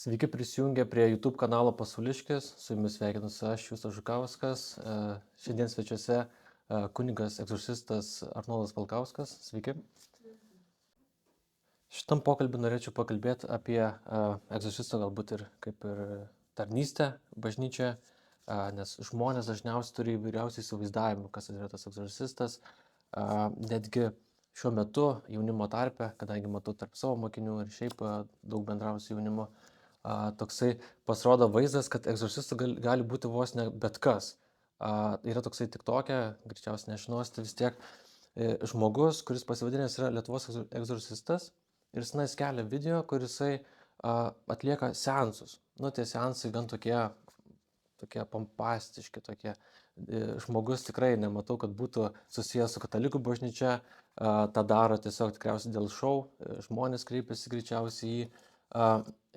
Sveiki prisijungę prie YouTube kanalo Pasauliškis, su jumis sveikinuosi aš, Justas Žukauskas. Šiandien svečiuose kunigas egzorcistas Arnoldas Valkauskas. Sveiki. Šitam pokalbį norėčiau pakalbėti apie egzorcisto galbūt ir kaip ir tarnystę bažnyčioje, nes žmonės dažniausiai turi įvairiausių įsivaizdavimų, kas yra tas egzorcistas. Netgi šiuo metu jaunimo tarpe, kadangi matau tarp savo mokinių ir šiaip daug bendrauju su jaunimu, toksai pasirodo vaizdas, kad egzorcistu gali būti vos ne bet kas. Yra toksai TikTok'e, greičiausiai nežinosite vis tiek, žmogus, kuris pasivadinęs yra Lietuvos egzorcistas ir jis kelia video, kur jisai atlieka seansus. Tie seansai gan tokie pompastiški, tokie. Žmogus tikrai nematau, kad būtų susijęs su katalikų bažnyčia, tą daro tiesiog tikriausiai dėl šou, žmonės kreipiasi greičiausiai į jį.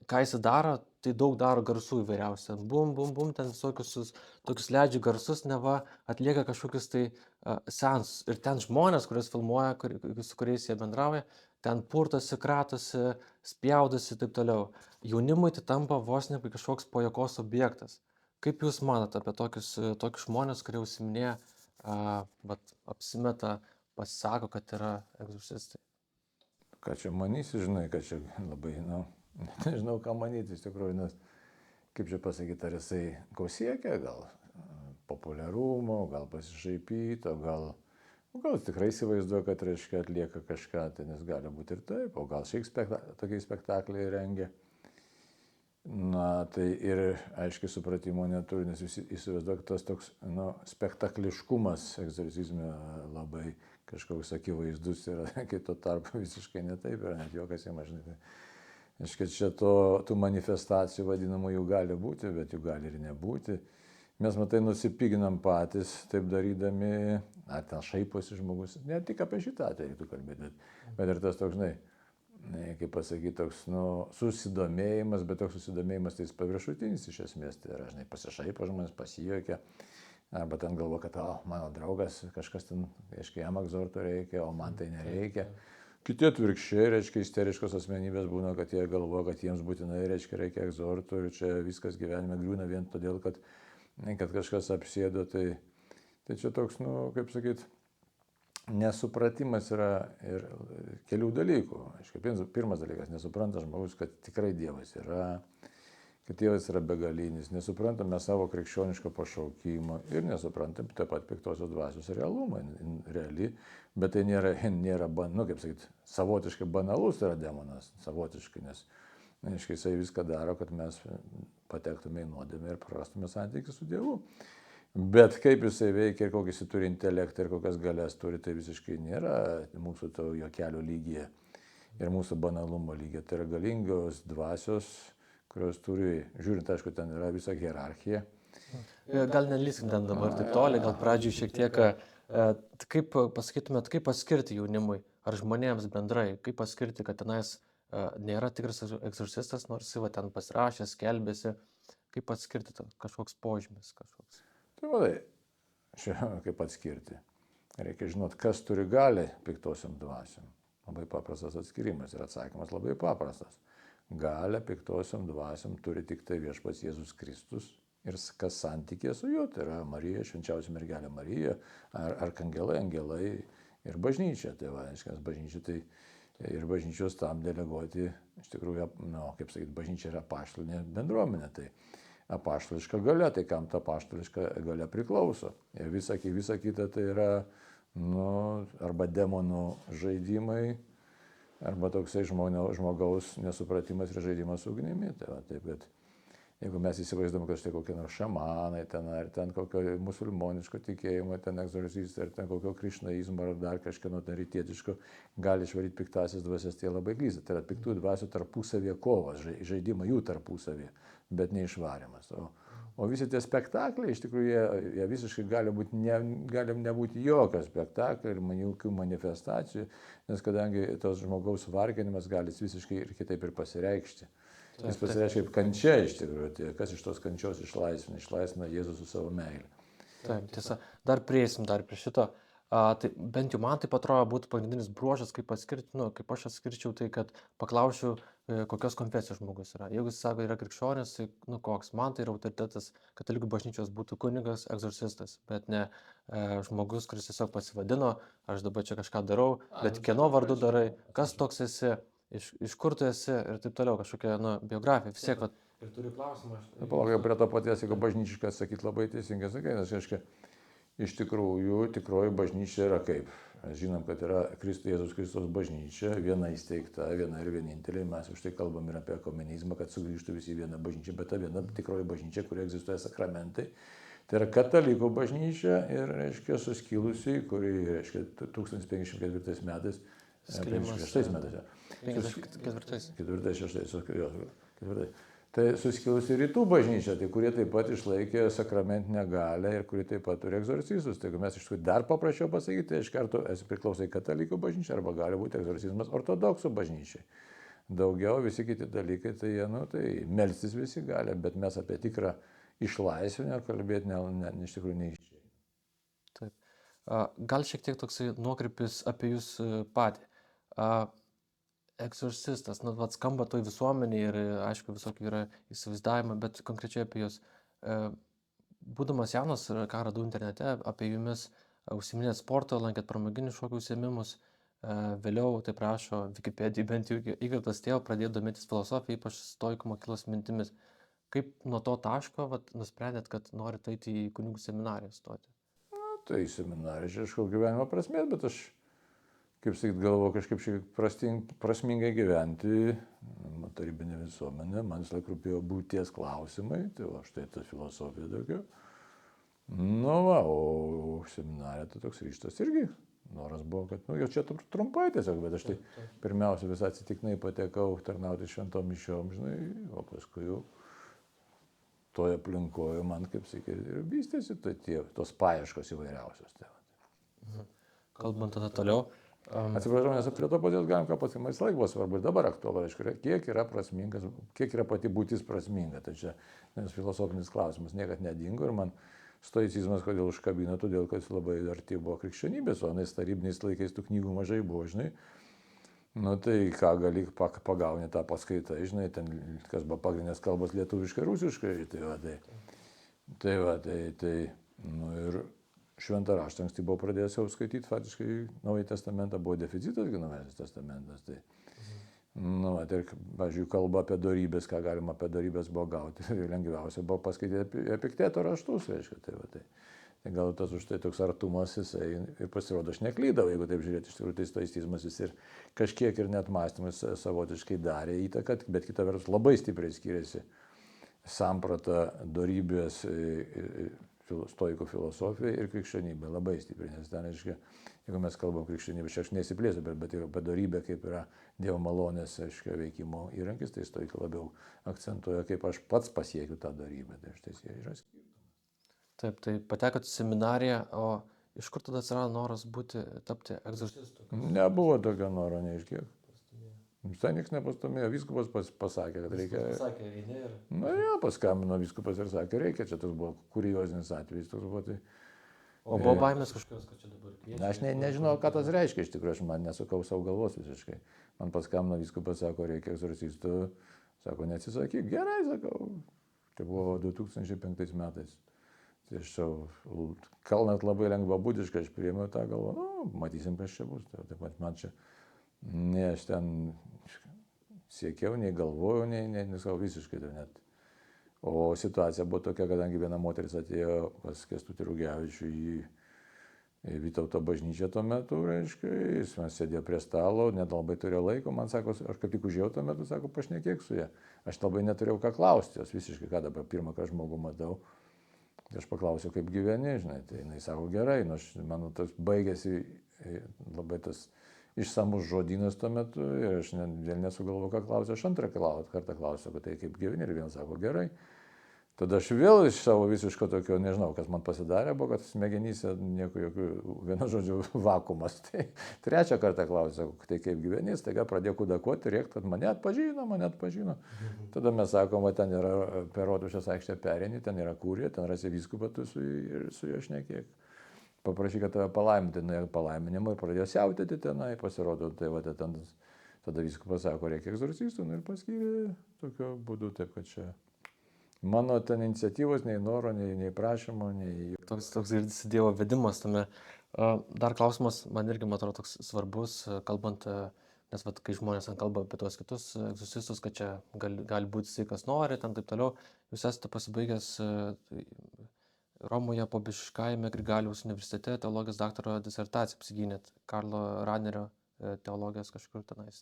Ką jis daro, tai daug daro garsų įvairiausių. Bum, bum, bum, ten visokius tokius leidžia garsus, neva atlieka kažkokius tai seansus. Ir ten žmonės, kuriuos filmuoja, su kuriais jie bendrauja, ten purtosi, kratosi, spjaudosi ir taip toliau. Jaunimui tai tampa vos ne kažkoks pajuokos objektas. Kaip Jūs manote apie tokius žmonės, kurie užsiminėja, apsimeta, pasisako, kad yra egzorcistai? Ką čia manysi, žinai, kad čia labai, nežinau, ką manyti iš tikrųjų, nes, kaip čia pasakyti, ar jisai ko siekia, gal populiarumo, gal pasišaipyto, gal tikrai įsivaizduoja, kad reiškia atlieka kažką, tai nes gali būti ir taip, o gal šiek tokiai spektakliai rengia. Tai ir aiškiai supratimo neturi, nes jūs įsivaizduoja, tas toks, spektakliškumas egzorcizme labai kažkoks akivaizdus yra, kai tuo tarpu visiškai netaip yra, net juokas jam, žinai. Aiškiai, čia tų manifestacijų vadinamų jų gali būti, bet jų gali ir nebūti. Mes, nusipiginam patys, taip darydami, ar ten šaiposi žmogus, ne tik apie šitą reiktų kalbėti, bet ir tas toks, žinai, kaip pasakyti, toks, susidomėjimas, bet toks susidomėjimas tai jis paviršutinis iš esmės, tai yra, žinai, pasišaipo žmonės, pasijuokia, arba ten galvo, kad mano draugas, kažkas ten, reiškia, jam egzorto reikia, o man tai nereikia. Kiti atvirkščiai, reiškia, isteriškos asmenybės būna, kad jie galvoja, kad jiems būtinai, reikia egzorto ir čia viskas gyvenime griūna vien todėl, kad kažkas apsėdo, tai čia toks, kaip sakyti, nesupratimas yra ir kelių dalykų. Aiškiai, pirmas dalykas, nesupranta žmogus, kad tikrai Dievas yra, kad Dievas yra begalinis, nesuprantame savo krikščioniško pašaukimo ir nesuprantame taip pat piktosios dvasios realumą, reali, bet tai nėra kaip sakyti, savotiškai banalus yra demonas, savotiškai, nes aiškiai, jisai viską daro, kad mes patektume į nuodėmę ir prarastume santykį su Dievu. Bet kaip jisai veikia ir kokį jisai turi intelektą ir kokias galias turi, tai visiškai nėra mūsų to juokelio lygyje ir mūsų banalumo lygyje. Tai yra galingos dvasios, kurios turi, žiūrint, aišku, ten yra visa hierarchija. Gal nelyskim ten dabar taip toli, gal pradžiui šiek tiek, kaip pasakytumėt, kaip paskirti jaunimui ar žmonėms bendrai, kaip paskirti, kad tenais nėra tikras egzorcistas, nors jis ten pasirašęs, skelbėsi, kaip atskirti kažkoks požymis kažkoks. Tai vadai, čia kaip atskirti. Reikia žinot, kas turi galią piktosiam dvasiam. Labai paprastas atskirimas ir atsakymas labai paprastas. Galią piktosiam dvasiam turi tik tai viešpats Jėzus Kristus ir kas santykė su juo, tai yra Marija, švenčiausia mergelė Marija, ar arkangelai, angelai ir bažnyčia. Tai va, aiškiai, bažnyčia tai ir bažnyčios tam deleguoti, iš tikrųjų, kaip sakyti, bažnyčia yra apaštalinė bendruomenė. Tai apaštališka galia, tai kam ta apaštališka galia priklauso. Ir visa kita tai yra, arba demonų žaidimai, arba toksai žmogaus nesupratimas ir žaidimas su ugnimi. Tai va, taip, kad jeigu mes įsivaizduom, kad štai kokie nors šamanai, ar ten kokio musulmoniško tikėjimo, ten egzorcistai, ar ten kokio krišnaizmo, ar dar kažkieno ten rytietiško, gali išvaryti piktasias dvasias, tai labai klysta. Tai yra piktų dvasių tarpusavėje kovas, žaidimai jų tarpusavėje, bet neišvarimas. O visi tie spektakliai, iš tikrųjų, jie visiškai gali nebūti jokio spektaklio ir jokių manifestacijų, nes kadangi tos žmogaus varginimas gali visiškai ir kitaip ir pasireikšti. Jis pasireiškia kaip kančia iš tikrųjų, tai kas iš tos kančios išlaisvina Jėzus su savo meile. Taip, tiesa, dar prieisim prie šito. Tai bent jau man taip atrodo būtų pagrindinis bruožas, kaip atskirti, kaip aš atskirčiau, tai kad paklausčiau kokios konfesijos žmogus yra. Jeigu jis sako, yra krikščionis, tai, nu koks, man tai yra autoritetas katalikų bažnyčios būtų kunigas, egzorcistas, bet ne žmogus, kuris tiesiog pasivadino, aš dabar čia kažką darau, bet kieno vardu darai, kas toks esi, iš kur tu esi ir taip toliau, kažkokia, nu, biografija, vis tiek, vat. Ir turiu klausimą. Palaukia prie to paties, jeigu bažnyčiškai atsakyti labai teisingai sakai, nes reiškia, iš tikrųjų, tikroji bažnyčia yra kaip. Mes žinom, kad yra Jėzus Kristus bažnyčia, viena įsteigta, viena ir vienintelė. Mes už tai kalbam ir apie ekumenizmą, kad sugrįžtų visi į vieną bažnyčią, bet ta viena tikroji bažnyčia, kurioje egzistuoja sakramentai. Tai yra katalikų bažnyčia ir, reiškia, suskilusi, kuri, reiškia, 1504 metais, 56 metais. 4. Tai suskilusi rytų bažnyčia, tai kurie taip pat išlaikė sakramentinę galią ir kurie taip pat turi egzorcistus. Tai jeigu mes iš tikrųjų dar paprasčiau pasakyti, tai iš karto esi priklausai katalikų bažnyčiai arba gali būti egzorcizmas ortodoksų bažnyčiai. Daugiau visi kiti dalykai, tai jie, nu, tai melstis visi gali, bet mes apie tikrą išlaisvinę kalbėti iš tikrųjų neišėjai. Taip. Gal šiek tiek toksai nuokrypis apie jūs patį. Egzorcistas, nu, vat skamba toj visuomenėje ir, aišku, visokių yra įsivaizdavimai, bet konkrečiai apie jūs. Būdamas jaunas, ką radau internete, apie jumis užsiminėt sportą, lankėt pramoginius šokių užsiėmimus, vėliau, taip rašo Wikipedijai, bent jau įkvėptas tėvo, pradėjo domėtis filosofija, ypač stoikų mokyklos mintimis. Kaip nuo to taško vat, nusprendėt, kad norite eiti į kunigų seminariją stoti? Na, tai seminarija, aišku, gyvenimo prasmės, bet aš, kaip sakyt, galvoju kažkaip šiek prasmingai gyventi, tarybinė visuomenė, man vis laik rūpėjo būties klausimai, tai va, štai ta filosofija daugiau. Nu va, o seminarija tai toks ryžtas irgi. Noras buvo, kad, nu, jau čia trumpai tiesiog, bet aš tai pirmiausia visą atsitiknai patekau tarnauti šventom mišiom, žinai, o paskui jau toje aplinkoje man, kaip sakė, ir vystėsi tos paieškos įvairiausios. Tai. Kalbant tada toliau. Atsiprašau, nes prie to paties galim ką pasakyti, visą laiką buvo svarbu ir dabar aktualu, aišku, kiek yra prasmingas, kiek yra pati būtis prasminga. Tai čia filosofinis klausimas niekad nedingo ir man stoicizmas kodėl užkabino, todėl kad jis labai arti buvo krikščionybės, o anais tarybiniais laikais tų knygų mažai buvo, žinai. Nu tai ką gali pagauni tą paskaitą, žinai, ten kas buvo pagrindinės kalbos lietuviškai, rusiškai, tai va, nu ir šventą raštą anksti buvo pradėjęs jau skaityti, faktiškai Naująjį testamentą buvo deficitas, Naujasis testamentas. Tai, nu, ir, pavyzdžiui, kalba apie dorybės, ką galima apie dorybės buvo gauti, lengviausia buvo paskaityti Epikteto raštus, reiškia. Tai gal tas už tai toks artumas jisai ir pasirodo, aš neklydau, jeigu taip žiūrėti, iš tikrųjų tai stoicizmas jis ir kažkiek ir net mąstymas savotiškai darė įtaką, bet kita vertus labai stipriai skiriasi samprata dorybės stoikų filosofija ir krikščionybė labai stipriai, nes ten, aiškiai, jeigu mes kalbam krikščionybę, aš nesiplėsiu, bet ir padorybė kaip yra Dievo malonės, aiškiai, veikimo įrankis, tai stoikai labiau akcentuoja, kaip aš pats pasiekiu tą dorybę, tai štai jie yra skirtumas. Taip, tai patekot į seminariją, o iš kur tada atsirado noras tapti egzorcistu? Nebuvo tokio noro, neiškiek. Visai niekas nepastumėjo, vyskupas pasakė, kad reikia. Pasakė, eini ir. Na, ja, paskambino vyskupas ir sakė, reikia, čia tas buvo kuriozinis atvejis, toks buvo. Tai. O buvo baimės kažkokios, kad čia dabar kviečia? Aš nežinau, ką tas reiškia, iš tikrųjų, aš man nesukau savo galvos visiškai. Man paskambino vyskupas, sako, reikia egzorcistų, sako, neatsisakyk, gerai, sakau. Tai buvo 2005 metais. Tai aš jau, kalnat labai lengvabūdiškai, aš priėmiau tą galvą, nu, matysim, kas čia bus. Taip pat man čia. Ne, aš ten siekiau, nei galvojau, nei savo visiškai to net. O situacija buvo tokia, kadangi viena moteris atėjo pas Kęstutį Rugevičių į Vytauto bažnyčią tuo metu, reiškia, jis man sėdėjo prie stalo, net labai turėjo laiko, man sako, aš kaip tik užėjau tuo metu, sako, pašnekėk su ja. Aš labai neturėjau ką klausti, jos visiškai, ką dabar pirmą kartą žmogų matau. Aš paklausiau, kaip gyveni, žinai, tai jinai sako, gerai, nu, manau, tas baigėsi labai tas išsamus žodynas tuo metu ir aš vėl nesugalvoju, ką klausiu, aš antrą kartą klausiu, kad tai kaip gyveni ir vienas sako gerai. Tada aš vėl iš savo visiško tokio, nežinau, kas man pasidarė, buvo, kad smegenyse nieko jokių, vienu žodžiu, vakumas. Tai trečią kartą klausiu, tai kaip gyveni, staiga pradėjo kudakuoti, rėkti, kad mane atpažino. Tada mes sakom, va, ten yra per Rotušės aikštę pereini, ten yra kurija, ten rasi vyskupą, tu su juo šnekėk. Paprašy, kad tave palaiminti, nuėjo palaiminimą ir pradėjo siautėti tenai, pasirodo, tai va, ten tada vyskupas sako, reikia egzorcistų, nu ir paskyrė tokiu būdu, taip kad čia mano ten iniciatyvos, nei noro, nei prašymo, nei... Toks girdisi Dievo vedimas tame. Dar klausimas, man irgi, man atrodo, toks svarbus, kalbant, nes vat, kai žmonės kalba apie tuos kitus egzorcistus, kad čia gali būti jisai kas nori, ten taip toliau. Jūs esate pasibaigęs Romoje Pobiškajame Grigaliaus universitete teologijos daktaro disertaciją apsigynėt, Karlo Ranerio teologijos kažkur tenais.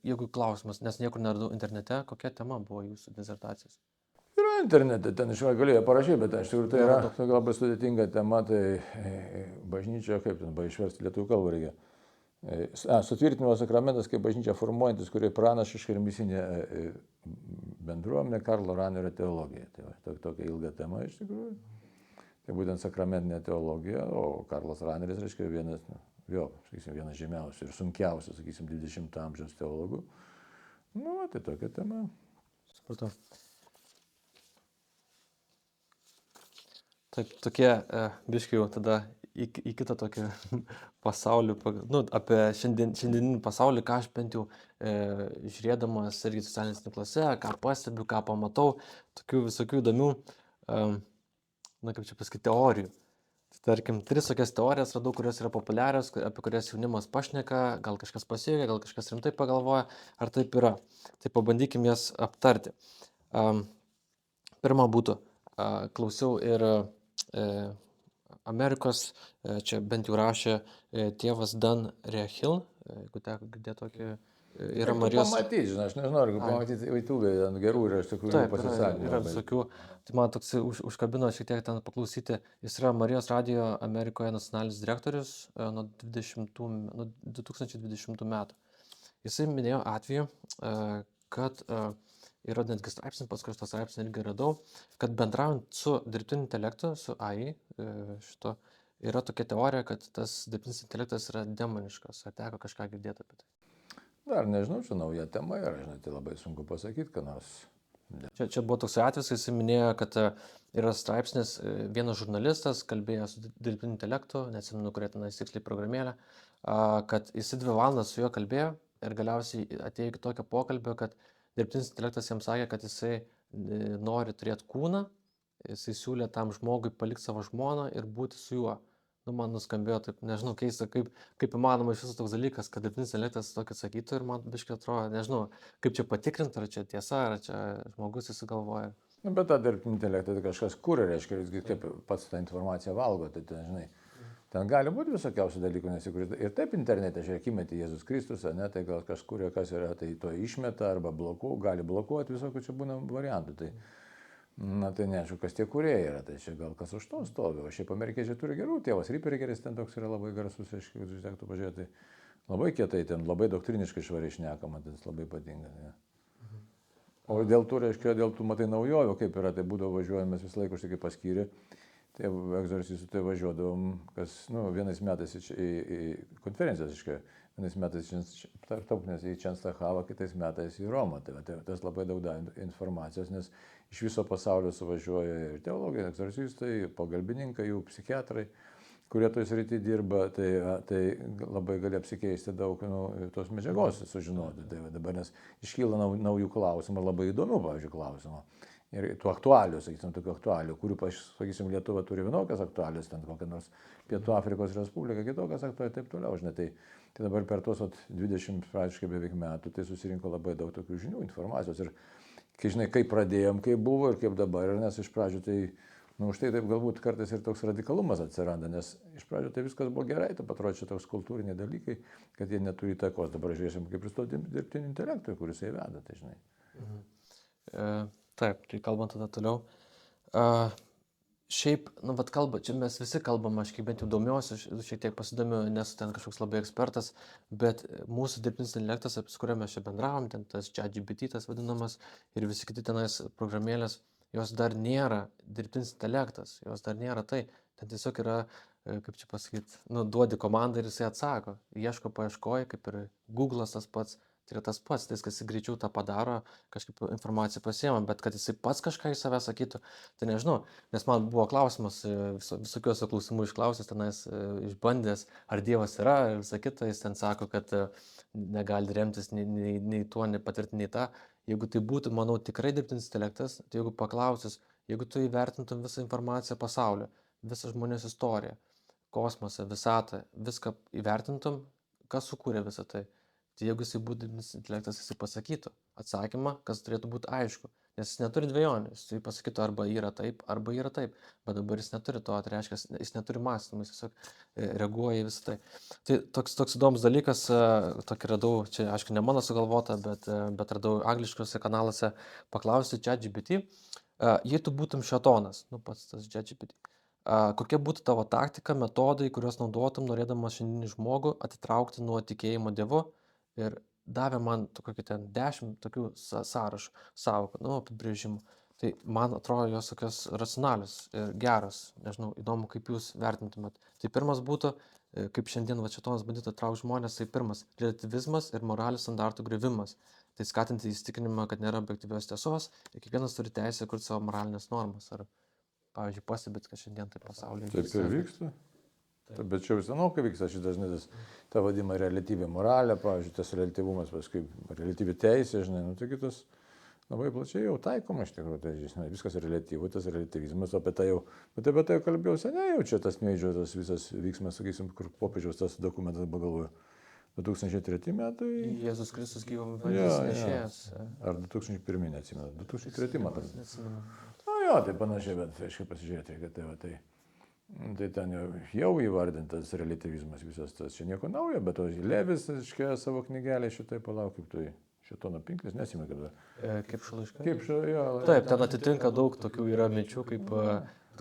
Jeigu klausimas, nes niekur neradau internete, kokia tema buvo jūsų disertacijos? Yra internete, ten iš tikrųjų galėjo parašyti, bet iš tikrųjų tai yra tokia labai sudėtinga tema, tai bažnyčia, kaip ten, išversti lietuvių kalbą reikia. Sutvirtinimo sakramentas kaip bažnyčia formuojantis, kurie pranašiška ir misinė bendruomenė Karlo Ranerio teologija. Tai va, tokia ilga tema iš tikrųjų. Tai būtent sakramentinė teologija, o Karlas Raneris, reiškia, vienas žymiausių ir sunkiausių, sakysim, 20 amžiaus teologų. Nu, tai tokia tema. Supratau. Taip, tokie biškai jau tada į kitą tokį pasaulį, apie šiandieninį pasaulį, ką aš bent jau žiūrėdamas irgi socialinės tinkluose, ką pastebiu, ką pamatau, tokių visokių įdomių, kaip čia pasakyti, teorijų. Tarkim, 3 tokias teorijas radau, kurios yra populiarios, apie kurias jaunimas pašneka, gal kažkas pasiekia, gal kažkas rimtai pagalvoja, ar taip yra. Tai pabandykim jas aptarti. Pirma būtų, klausiau ir Amerikos, čia bent jau rašė tėvas Dan Rehill, jeigu teko girdėti tokį, yra Marijos... Pamatyti, žinai, aš nežinau, pamatyti YouTube'e, gerų yra iš tikrųjų pasisakymų. Yra visokių, tai man toks užkabino šiek tiek ten paklausyti, jis yra Marijos radijo Amerikoje nacionalinis direktorius nuo 2020 metų. Jisai minėjo atveju, kad yra netgi straipsnis, paskui šitą straipsnį irgi radau, kad bendraujant su dirbtiniu intelektu, su AI, yra tokia teorija, kad tas dirbtinis intelektas yra demoniškas. Ar teko kažką girdėti apie tai? Dar nežinau, čia nauja tema yra, žinai, tai labai sunku pasakyti, ką nors. Čia buvo toks atvejis, jis minėjo, kad yra straipsnis, vienas žurnalistas kalbėjo su dirbtiniu intelektu, neatsimenu, kurie tenais tiksliai programėlė, kad jis 2 valandas su juo kalbėjo ir galiausiai atėjo iki tokio pokalbio, kad dirbtinis intelektas jam sakė, kad jisai nori turėti kūną, jisai siūlė tam žmogui palikti savo žmoną ir būti su juo. Man nuskambėjo taip, nežinau, keista, kaip įmanoma iš viso toks dalykas, kad dirbtinis intelektas tokį sakytų ir man biškai atrodo, nežinau, kaip čia patikrinti, ar čia tiesa, ar čia žmogus įsigalvoja. Bet tą dirbtinį intelektą tai kažkas kuria, reiškia, kaip pats tą informaciją valgo, tai ten, žinai. Ten gali būti visokiausių dalykų, nes ir taip internete, žiūrėk, įmeti Jėzus Kristus, ne, tai gal kažkuria, kas yra, tai to išmeta arba gali blokuoti, visokių čia būna variantų. Tai, tai neaišku, kas tie kūrėjai yra, tai čia gal kas už to stovi. O šiaip amerikiečiai turi gerų, tėvas Rippergeris ten toks yra labai garsus, aišku, kad užtektų pažiūrėti, labai kietai ten, labai doktriniškai švariai šnekama, tai labai patinka. Ne. O dėl tų, reiškia, dėl tų, matai, naujovių, kaip yra, tai būdavo važiuojamas visą laiką, užtai kaip paskyrė. Tai egzorcistų tai važiuodavom, kas, vienais metais į konferencijas, iškai, vienais metais tarptautinės į Čenstachavą, kitais metais į Romą. Tai tas labai daug davė informacijos, nes iš viso pasaulio suvažiuoja ir teologai, egzorcistai, pagalbininkai, jų psichiatrai, kurie toj srity dirba, tai labai gali apsikeisti daug tos medžiagos sužinoti. Tai dabar nes iškyla naujų klausimų, labai įdomių, pavyzdžiui, klausimų. Ir tų aktualių, sakysim, tokių aktualių, kurių, sakysim, Lietuva turi vienokias aktualius, ten kokia nors Pietų Afrikos Respublika, kitokias aktualius ir taip toliau, žinai. Tai dabar per tuos 20 praktiškai beveik metų tai susirinko labai daug tokių žinių, informacijos. Ir, kai žinai, kaip pradėjom, kaip buvo ir kaip dabar, nes iš pradžių tai, štai taip galbūt kartais ir toks radikalumas atsiranda, nes iš pradžių tai viskas buvo gerai, tai atrodo čia toks kultūriniai dalykai, kad jie neturi įtakos. Dabar žiūrėsim, kaip ir to dirbtinio intelekto, kuris įveda, tai žinai. Taip, tai kalbant tada toliau. Šiaip, kalba, čia mes visi kalbam, aš kaip bent jau domiuosi, šiek tiek pasidomiu, nesu ten kažkoks labai ekspertas, bet mūsų dirbtinis intelektas, su kuriuo mes čia bendravom, ten tas ChatGPT tas vadinamas ir visi kiti tenais programėlės, jos dar nėra dirbtinis intelektas, jos dar nėra tai. Ten tiesiog yra, kaip čia pasakyti, duodi komandą ir jisai atsako. Ieško paieškoja, kaip ir Google'as tas pats, Tai yra tas pats, tai kad jis greičiau tą padaro, kažkaip informaciją pasiema, bet kad jisai pats kažką į save sakytų, tai nežinau, nes man buvo klausimas, visokiuose klausimų išklausęs, tenais išbandęs, ar Dievas yra ir visą kitą, jis ten sako, kad negali remtis nei tuo, nei patirti, nei tą. Jeigu tai būtų, manau, tikrai dirbtinis intelektas, tai jeigu paklausis, jeigu tu įvertintum visą informaciją pasaulio, visą žmonės istoriją, kosmosą, visatą, viską įvertintum, kas sukūrė visą tai. Tai jeigu jisai būtų dirbtinis intelektas, jisai pasakytų atsakymą, kas turėtų būti aišku. Nes jis neturi dvejonių, jisai pasakytų arba yra taip, bet dabar jis neturi to, tai reiškia, jis neturi mąstymą, jis tiesiog reaguoja į visą tai. Tai toks įdomus dalykas, tokį radau, čia aišku ne mano sugalvota, bet radau angliškose kanaluose, paklausti ChatGPT, jei tu būtum šėtonas, pats tas ChatGPT, kokia būtų tavo taktika, metodai, kuriuos naudotum, norėdamas šiandieninį žmogų atitraukti nuo tikėjimo Dievu, ir davė man kokį ten 10 tokių sąrašų, sąvokų, apibrėžimų. Tai man atrodo jos tokios racionalios ir geros, nežinau, įdomu, kaip jūs vertintumėt. Tai pirmas būtų, kaip šiandien šėtonas bandytų attraukti žmonės, tai pirmas - relativizmas ir moralės standartų griuvimas. Tai skatinti įsitikinimą, kad nėra objektyvios tiesos ir kiekvienas turi teisę kurti savo moralinės normas. Ar, pavyzdžiui, pastebėt, kad šiandien tai pasaulyje Taip ir vyksta. Bet čia senokai vyksta šitas, ta vadima reliatyvi moralė, pavyzdžiui, tas reliatyvumas, paskui reliatyvi teisė, žinai, tai kitas labai plačiai jau taikoma iš tikrųjų, tai žinai, viskas reliatyvu, tas reliatyvizmas, apie tai jau kalbėjau seniai, jau čia tas Neidžo, tas visas vyksmas, sakysim, kur popiežiaus tas dokumentas pagalvojo. 2003 metai. Jėzus Kristus gyvo vandens nešėjas. Ar 2001, neatsimenu, 2003 metai. Jo, tai panašiai, bet aiškiai pasižiūrėti, kad tai ten jau įvardintas reliatyvizmas visas tas, čia nieko naujo, bet Levis iškėjo savo knygelę šitai, palauk, kaip tu šėtono pinklis, nesimenu, kaip šalaiška. Jo. Taip, ten atitinka daug tokių yra minčių,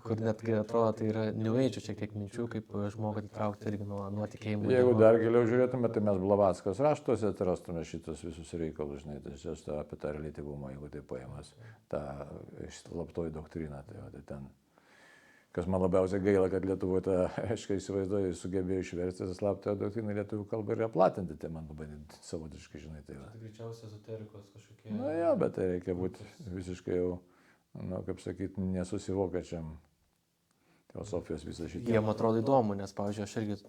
kur netgi atrodo, tai yra New Age šiek tiek minčių, kaip žmogų atitraukti irgi nuo tikėjimo. Jeigu dar giliau žiūrėtume, tai mes Blavatskas raštuose atrastume šitus visus reikalus, žinai, tai apie tą reliatyvumą, jeigu tai paėmas, tą slaptoji doktrina, tai ten. Kas man labiausiai gaila, kad Lietuvoje tą, aiškiai įsivaizduoju, sugebėjo išversti tą slaptąją doktriną lietuvių kalbą ir aplatinti, tai man labai savotiškai, žinai, tai va. Tai greičiausiai ezoterikos kažkokie. Jo, bet tai reikia būti visiškai jau, kaip sakyti, nesusivokiačiam filosofijos visą šitą. Jiem atrodo įdomu, nes, pavyzdžiui, aš irgi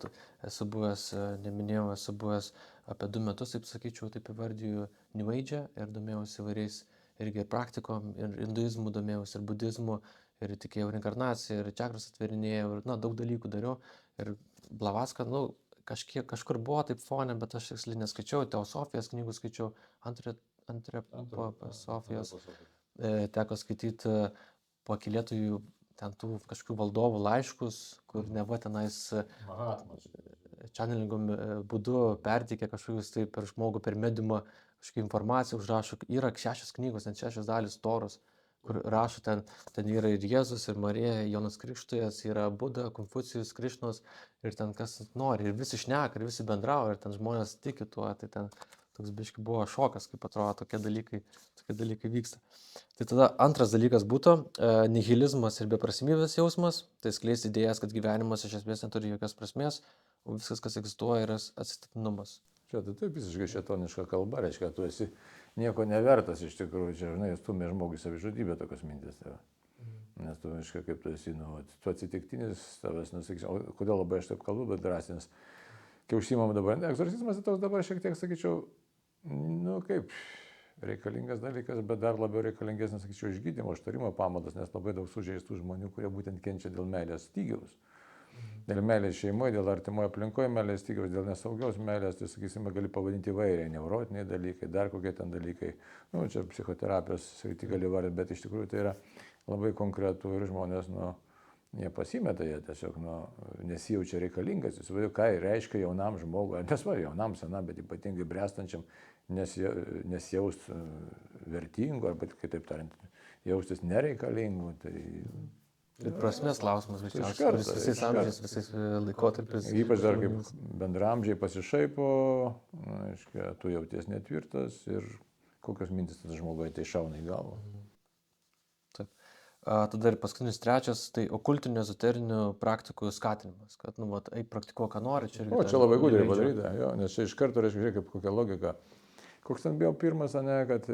esu buvęs, neminėjau, esu buvęs apie 2 metus, taip sakyčiau, taip įvardyju New Age ir domėjausi įvairiais irgi praktikom, ir hinduizmu domėjausi, ir budizmu. Ir tikėjau reinkarnaciją, ir čakras atverinėjau, ir daug dalykų dariau. Ir Blavatską, kažkur buvo taip fone, bet aš tiksliai neskaičiau, teosofijos knygų skaičiau, antroposofijos. Teko skaityti pakylėtojų ten tų kažkokių valdovų laiškus, kur neva tenais channelingo būdu perteikia kažkokius tai per žmogų, per mediumą kažkokią informaciją, užrašo, yra 6 knygos, net 6 dalys toros, kur rašo ten yra ir Jėzus, ir Marija, Jonas Krikštytojas, yra Buda, Konfucijus, Krišnos, ir ten kas nori, ir visi šneka, ir visi bendrauja, ir ten žmonės tiki tuo, tai ten toks biški buvo šokas, kaip atrodo, tokie dalykai vyksta. Tai tada antras dalykas būtų nihilizmas ir beprasmybės jausmas, tai skleisti idėjas, kad gyvenimas iš esmės neturi jokios prasmės, o viskas, kas egzistuoja, yra atsitiktinumas. Čia tai taip visiškai šėtoniška kalba, reiškia, tu esi nieko nevertas iš tikrųjų, čia, žinai, stumia žmogui savižudybę tokios mintis. Nes tu, aiškiai, kaip tu esi, tu atsitiktinis, tavęs, nesakyčiau, kodėl labai aš taip kalbu, bet drąsinis. Kai užsimam dabar, egzorcizmas tai toks dabar šiek tiek, sakyčiau, kaip reikalingas dalykas, bet dar labiau reikalingesnis, sakyčiau, išgydymo, užtarimo pamatas, nes labai daug sužeistų žmonių, kurie būtent kenčia dėl meilės stygiaus. Dėl meilės šeimoje, dėl artimoje aplinkoje meilės stygiaus, dėl nesaugios meilės, tai, sakysime, gali pavadinti įvairiai, neurotiniai dalykai, dar kokie ten dalykai. Čia psichoterapijos srity gali vardinti, bet iš tikrųjų tai yra labai konkretu ir žmonės, jie pasimeta, jie tiesiog, nesijaučia reikalingas. Įsivaizduoju, ką reiškia jaunam žmogui, nesvarbu, jaunam, senam, bet ypatingai bręstančiam, nesijaust vertingu, arba kitaip tariant, jaustis nereikalingu. Ir prasmės klausimas, visais amžiais, visais laikotarpiais. Ypač dar kaip bendramžiai pasišaipo, tu jauties netvirtas ir kokios mintis tada žmogui tai šauna į galvą. Taip. Tada ir paskutinis trečias, tai okultinių ezoterinių praktikų skatinimas, kad, praktikuok, ką nori. Čia labai gudriai padaryta, nes čia iš karto reiškia, kaip kokia logika. Koks ten buvo pirmas, ne, kad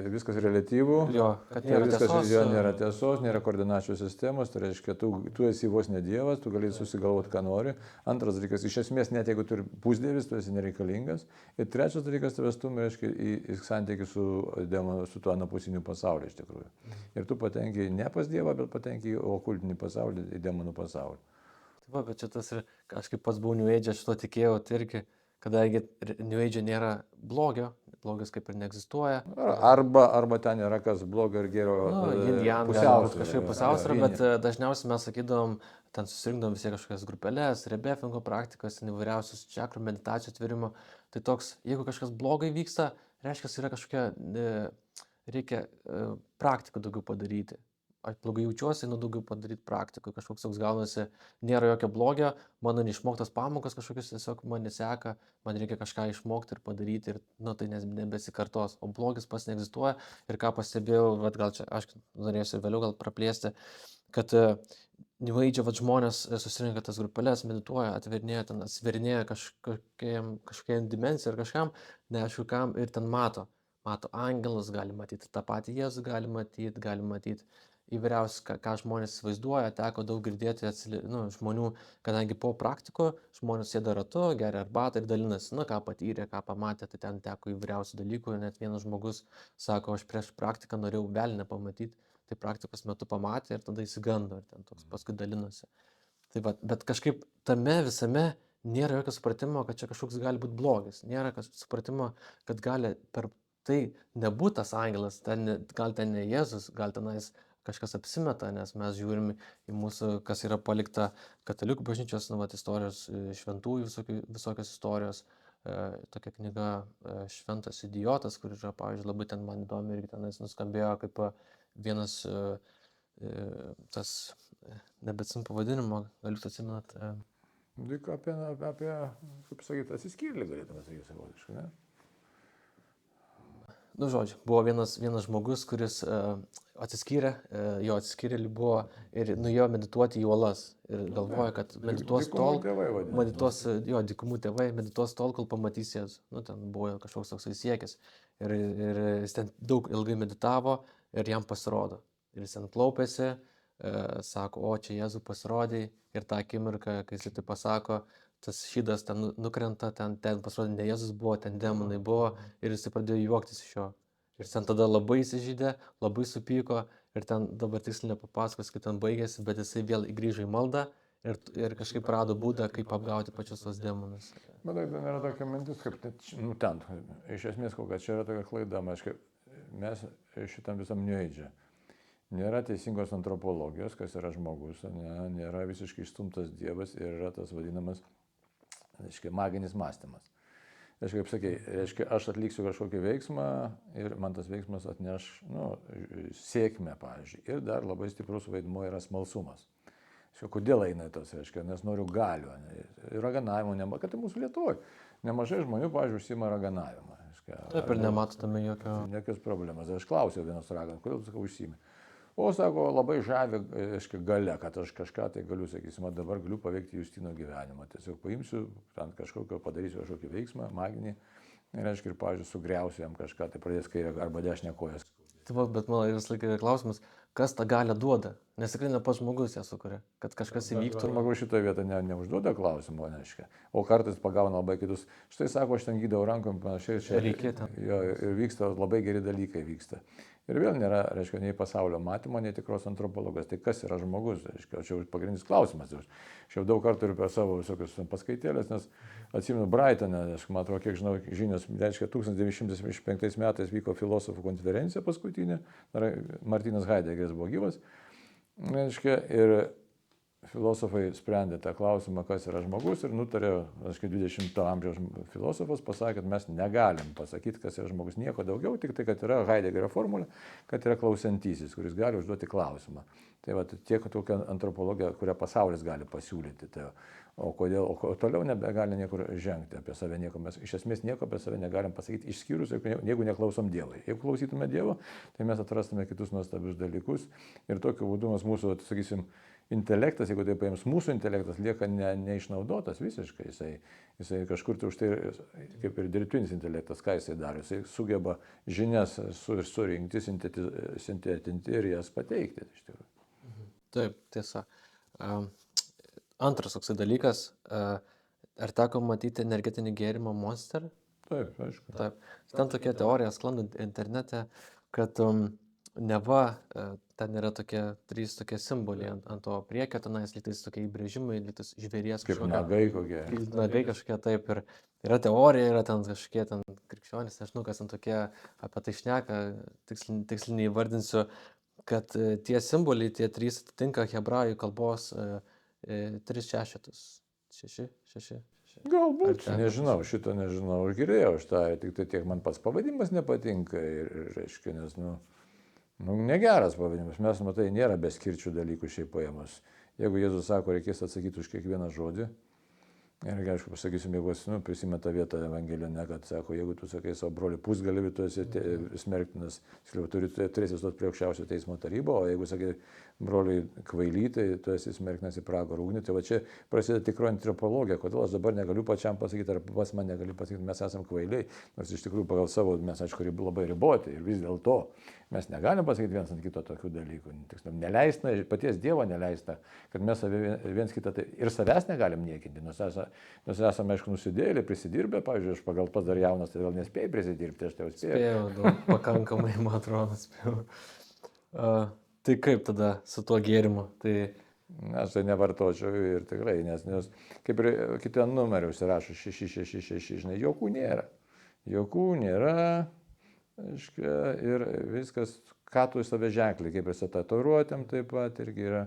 viskas reliatyvų. Jo, kad nėra viskas tiesos. jo nėra tiesos, nėra koordinačių sistemos, tai reiškia, tu esi vos ne dievas, tu gali susigalvoti, ką nori. Antras dalykas, iš esmės, net jeigu tu esi pusdievis, tu esi nereikalingas. Ir trečias dalykas, tavęs stumia, reiškia, į santykių su tuo anapusiniu pasauliu iš tikrųjų. Ir tu patenki ne pas dievą, bet patenki į okultinį pasaulį, į demonų pasaulį. Taip, va, bet čia tas ir kažkaip pats buvau New Age, aš to tikėjau, tai irgi, kadangi New Age nėra blogio, blogis kaip ir neegzistuoja. Arba ten yra kas blogo ir gero Pusiausvyrą. Kažkaip pusiausvyrą, bet dažniausiai mes sakydom, ten susirinkdom visi kažkokias grupelės, rebefingo praktikas, įvairiausius čakrų meditacijų atvėrimo. Tai toks, jeigu kažkas blogai vyksta, reiškia, yra kažkokia, reikia praktikų daugiau padaryti. Aš blogai jaučiuosi, daugiau padaryti praktikų, kažkoks toks gaunasi, nėra jokio blogio, mano neišmoktas pamokas kažkokius tiesiog man neseka, man reikia kažką išmokti ir padaryti ir tai nebesikartos, o blogis pas neegzistuoja ir ką pastebėjau, gal čia aš norėsiu ir vėliau gal praplėsti, kad New Age žmonės susirinka tas grupelės, medituoja, atsverinėja kažkokiam dimensijai ar kažkam, neaišku kam ir ten mato angelus, gali matyti tą patį Jėzų, gali matyti įvairiausius, ką žmonės įsivaizduoja, teko daug girdėti žmonių, kadangi po praktiko žmonės sėda ratu, geria arbatą ir dalinasi, ką patyrė, ką pamatė, tai ten teko įvairiausių dalykų, net vienas žmogus sako, aš prieš praktiką norėjau velnę pamatyti, tai praktikos metu pamatė ir tada įsigando ir ten toks paskui dalinosi. Tai bet kažkaip tame visame nėra jokio supratimo, kad čia kažkoks gali būti blogis, nėra supratimo, kad gali per tai nebūtų tas angelas, gal ten ne Jėzus, gal tenais kažkas apsimeta, nes mes žiūrim į mūsų, kas yra palikta katalikų bažnyčios, istorijos, šventųjų visokios istorijos. Tokia knyga Šventas idiotas, kur yra, pavyzdžiui, labai ten man įdomi irgi tenais nuskambėjo kaip vienas tas, nebetsim pavadinimo, galiu atsimenat. Apie, kaip sakyti, atsiskyrėlį galėtume sakyti savotiškai, ne? Žodžiu, buvo vienas žmogus, kuris atsiskyrė, jo atsiskyrėlį buvo ir nuėjo medituoti į uolas ir galvoja, kad medituos tol, dykumų tėvai medituos tol, kol pamatys Jėzų. Ten buvo kažkoks toks siekis ir jis ten daug ilgai meditavo ir jam pasirodo. Ir jis ten klaupėsi, sako, o čia Jėzų pasirodė ir tą akimirką, kai jis tai pasako, tas šydas ten nukrenta, ten pasirodė ne Jėzus buvo, ten demonai buvo ir jis pradėjo juoktis iš jo. Ir ten tada labai įsižydė, labai supyko ir ten dabar tiksliai nepapasakos, kaip ten baigėsi, bet jisai vėl grįžo į maldą ir kažkaip rado būdą, kaip apgauti pačius tos demonus. Bet tai yra tokia mintis, kaip ten, iš esmės kokia, čia yra tokia klaida, mes šitam visam New Age. Nėra teisingos antropologijos, kas yra žmogus, nėra visiškai išstumtas dievas ir yra tas vadinamas maginis mąstymas. Kaip sakei, aš atliksiu kažkokį veiksmą ir man tas veiksmas atneš sėkmę, pavyzdžiui. Ir dar labai stiprus vaidmuo yra smalsumas. Kodėl eina tas, nes noriu galių. Raganavimo, kad tai mūsų Lietuvoje. Nemažai žmonių, pavyzdžiui, užsiima raganavimą. Taip ir nematome jokios problemas. Aš klausiau vienos raganos, kodėl tu užsiimi. O sako, labai žavi galia, kad aš kažką tai galiu, sakysim, dabar galiu paveikti Justino gyvenimą. Tiesiog paimsiu, padarysiu kažkokį veiksmą, maginį, ir pavyzdžiui, sugriausiu jam kažką, tai pradės kairę arba dešinę kojas. Taip, bet man vis laikai klausimas, kas tą galią duoda? Nes tikrai ne pats žmogus ją sukuria, kad kažkas įvyktų. Žmogus šitoje vietoje neužduoda klausimą, o kartais pagauna labai kitus. Štai sako, aš ten gydau rankom, panašiai. Ir vyksta, labai geri dalykai vyksta. Ir vėl nėra, nei pasaulio matymo, nei tikros antropologijos. Tai kas yra žmogus? Čia jau pagrindinis klausimas. Aš jau daug kartų turiu per savo visokius paskaitėlės, nes atsimenu Brightonę, man atrodo, kiek žinau, žinios, 1975 metais vyko filosofų konferencija paskutinė, Martynas Heideggeris buvo gyvas. Ir filosofai sprendė tą klausimą, kas yra žmogus ir nutarė, 20 amžiaus filosofas pasakė, kad mes negalim pasakyti, kas yra žmogus, nieko daugiau, tik tai, kad yra Heideggerio formulė, kad yra klausantysis, kuris gali užduoti klausimą. Tai tiek tokia antropologija, kurią pasaulis gali pasiūlyti. O toliau nebegali niekur žengti apie save nieko. Mes iš esmės nieko apie save negalim pasakyti, išskyrus, jeigu neklausom Dievo. Jeigu klausytume Dievo, tai mes atrastume kitus nuostabius dalykus. Ir tokiu būdu mūsų, sakysim, intelektas, jeigu tai paims, mūsų intelektas lieka neišnaudotas visiškai. Jisai kažkur tai už tai, kaip ir dirbtinis intelektas, ką jisai daro. Jisai sugeba žinias surinkti, sintetinti ir jas pateikti. Iš tikrųjų. Taip, tiesa. Antras toksai dalykas, ar teko matyti energetinį gėrimą Monster? Taip, aišku. Taip. Ten tokia teorija sklando internete, kad neva ten yra trys tokie simboliai ant to priekio, tenais lytais tokie įbrėžimai, lytais žvėries kažkokie. Kaip nagai kokie. Nagai kažkokie, taip. Ir yra teorija, yra ten kažkokie ten krikščionys, nežinau, kas ten tokie apie tai šneka, tiksliai įvardinsiu, kad tie simboliai, tie trys atitinka hebrajų kalbos 3 šešetus. 6. Galbūt, nežinau, šito nežinau, aš girdėjau aš tą, tik tai tiek man pats pavadinimas nepatinka ir reiškia, nes, negeras pavadinimas, mes, matai, nėra beskirčių dalykų šiaip paėmus. Jeigu Jėzus sako, reikės atsakyti už kiekvieną žodį, ir aišku, pasakysim, jeigu prisimeta vietą Evangelione, kad sako, jeigu tu sakai savo broliui pusgalvį, tu esi smerktinas, turėsi stoti prie aukščiausio teismo tarybo, o jeigu sakai broliui kvaily, tai tu esi smerktinas į pragaro ugnį. Tai va čia prasideda tikroji antropologija, kodėl aš dabar negaliu pačiam pasakyti, ar pats man negaliu pasakyti, mes esame kvailiai, nors iš tikrųjų pagal savo mes, aišku, labai riboti ir vis dėlto mes negalim pasakyti viens ant kito tokių dalykų. Neleistina, paties Dievo neleistina, kad mes viens kitą ir savęs negalim niekinti, nors esame, aišku, nusidėlę, prisidirbę, pavyzdžiui, aš pagal pats dar jaunas, tai vėl nespėjau prisidirbti, aš tai jau spėjau. Spėjau, pakankamai, man atrodo, spėjau. Tai kaip tada su tuo gėrimu? Aš tai nevartočiau ir tikrai, nes kaip ir kitą numerį užsirašo 666, žinai, jokų nėra, aiškia, ir viskas, ką tu į save ženklį, kaip ir su tatuiruotėm taip pat irgi yra,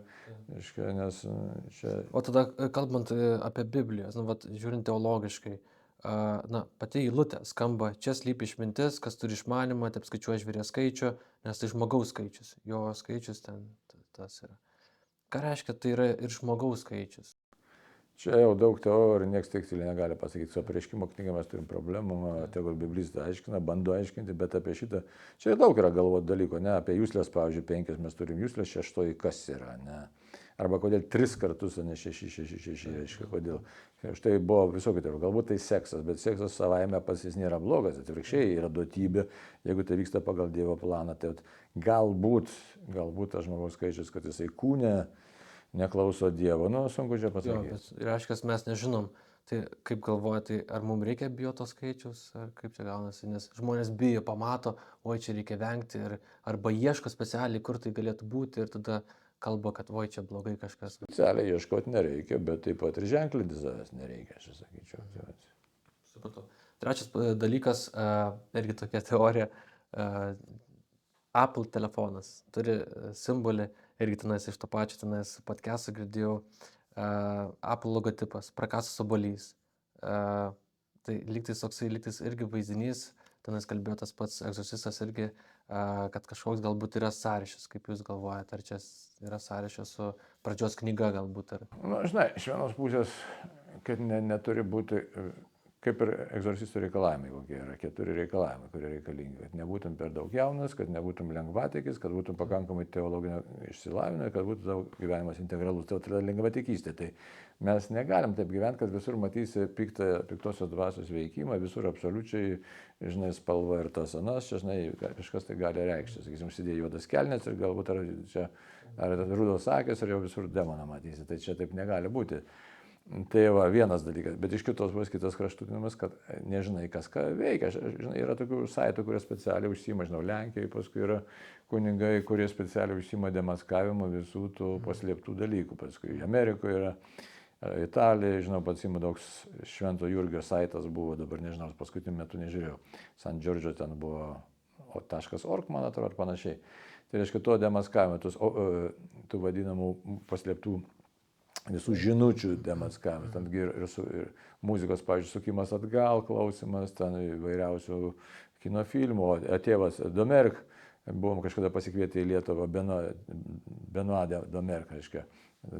aiškia, nes čia... O tada, kalbant apie Bibliją, žiūrint teologiškai, pati eilutė skamba, čia slypi išmintis, kas turi išmanymą, taip skaičiuoja žvėries skaičių, nes tai žmogaus skaičius, jo skaičius ten tas yra. Ką reiškia, tai yra ir žmogaus skaičius? Čia jau daug teorijų ir niekas tiksliai negali pasakyti. Su apreiškimo knyga mes turim problemų, tegul biblistai aiškina, bando aiškinti, bet apie šitą, čia daug yra galvot dalyko, ne, apie juslės, pavyzdžiui, 5 mes turim juslės, 6 kas yra, ne. Arba kodėl 3 kartus, o ne 6, reiškia, kodėl. Štai buvo visokių teorijų, galbūt tai seksas, bet seksas savaime pats jis nėra blogas, atvirkščiai yra duotybė, jeigu tai vyksta pagal Dievo planą, tai galbūt tas žmogaus skaičius, kad jisai kūne neklauso Dievo, sunku čia pasakyti. Ir aiškiai, mes nežinom, tai kaip galvoja, tai ar mums reikia bijo to skaičius, ar kaip čia gaunasi, nes žmonės bijo, pamato, oi čia reikia vengti, arba ieško specialiai, kur tai galėtų būti ir tada kalba, kad oi čia blogai kažkas. Specialiai ieškoti nereikia, bet taip pat ir ženklinti savęs nereikia, aš sakyčiau. Supratau. Trečias dalykas, irgi tokia teorija, Apple telefonas turi simbolį, irgi tenais iš to pačio tenais podcast'o girdėjau, Apple logotipas, prakasus obuolys. Tai lygtais irgi vaizdinys, tenais kalbėjo tas pats egzorcistas irgi, kad kažkoks galbūt yra sąryšis, kaip jūs galvojate, ar čia yra sąryšis su pradžios knyga galbūt. Žinai, iš vienos pusės, kad neturi būti, kaip ir egzorcistų reikalavimai, kokie yra 4 reikalavimai, kurie reikalingi, kad nebūtum per daug jaunas, kad nebūtum lengvatikis, kad būtum pakankamai teologinio išsilavinę, kad būtų tavo gyvenimas integralus, tai yra lengvatikystė. Tai mes negalim taip gyventi, kad visur matysi piktosios dvasios veikimą, visur absoliučiai, žinai, spalva ir tas anas, čia, žinai, kažkas tai gali reikšti, sakysim, užsidėjo juodas kelnes ir galbūt ar rudos akės, ar jau visur demoną matysi, tai čia taip negali būti. Tai va, vienas dalykas, bet iš kitos bus kitas kraštutinumas, kad nežinai, kas ką veikia. Žinai, yra tokių saitų, kurie specialiai užsima, žinau, Lenkijoje, paskui yra kunigai, kurie specialiai užsima demaskavimu visų tų paslėptų dalykų. Paskui Amerikoje yra, Italijoje, žinau, pats įmu toks Švento Jurgio saitas buvo, dabar nežinau, paskutiniu metu nežiūrėjau. San Džordžo ten buvo .org, man atrodo, ar panašiai. Tai reiškia, to demaskavimo, tų vadinamų paslėptų visų žinučių demaskavimas, ten ir muzikos, pavyzdžiui, sukimas atgal, klausimas, ten įvairiausių kino filmų, o tėvas Domerk, buvom kažkada pasikvietę į Lietuvą Benoit Domergue, reiškia,